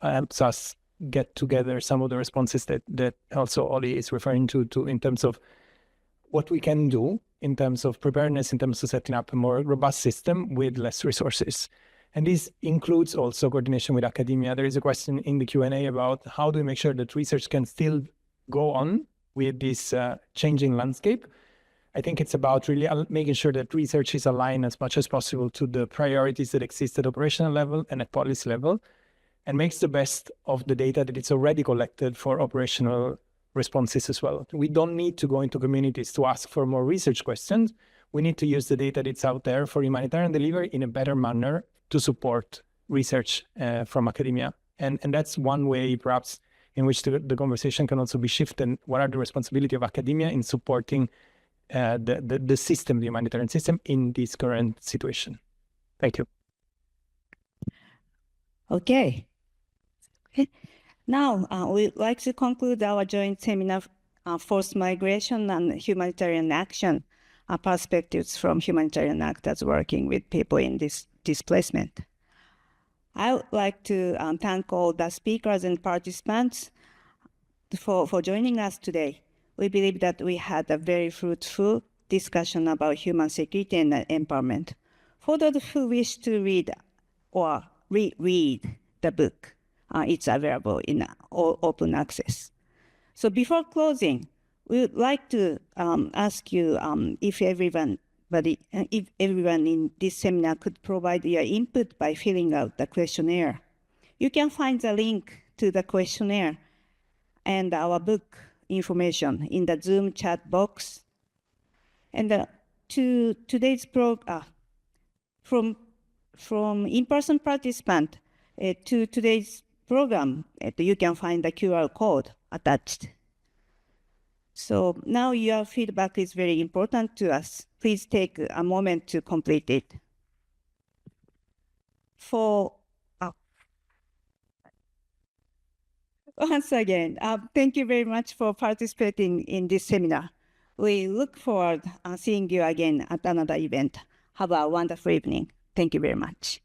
helps us get together some of the responses that also Oli is referring to in terms of what we can do in terms of preparedness, in terms of setting up a more robust system with less resources. And this includes also coordination with academia. There is a question in the Q&A about how do we make sure that research can still go on with this changing landscape. I think it's about really making sure that research is aligned as much as possible to the priorities that exist at operational level and at policy level, and makes the best of the data that it's already collected for operational responses as well. We don't need to go into communities to ask for more research questions. We need to use the data that's out there for humanitarian delivery in a better manner to support research from academia. And that's one way perhaps in which the conversation can also be shifted. What are the responsibility of academia in supporting the system, the humanitarian system in this current situation. Thank you. Okay. Now, we'd like to conclude our joint seminar, Forced Migration and Humanitarian Action, Perspectives from Humanitarian Actors Working with People in Displacement. I would like to thank all the speakers and participants for joining us today. We believe that we had a very fruitful discussion about human security and empowerment. For those who wish to read or reread the book, it's available in open access. So before closing, we would like to ask you if everyone in this seminar could provide your input by filling out the questionnaire. You can find the link to the questionnaire and our book information in the Zoom chat box. And to today's program, from in-person participant to today's program, you can find the QR code attached. So now your feedback is very important to us. Please take a moment to complete it. Once again, thank you very much for participating in this seminar. We look forward to seeing you again at another event. Have a wonderful evening. Thank you very much.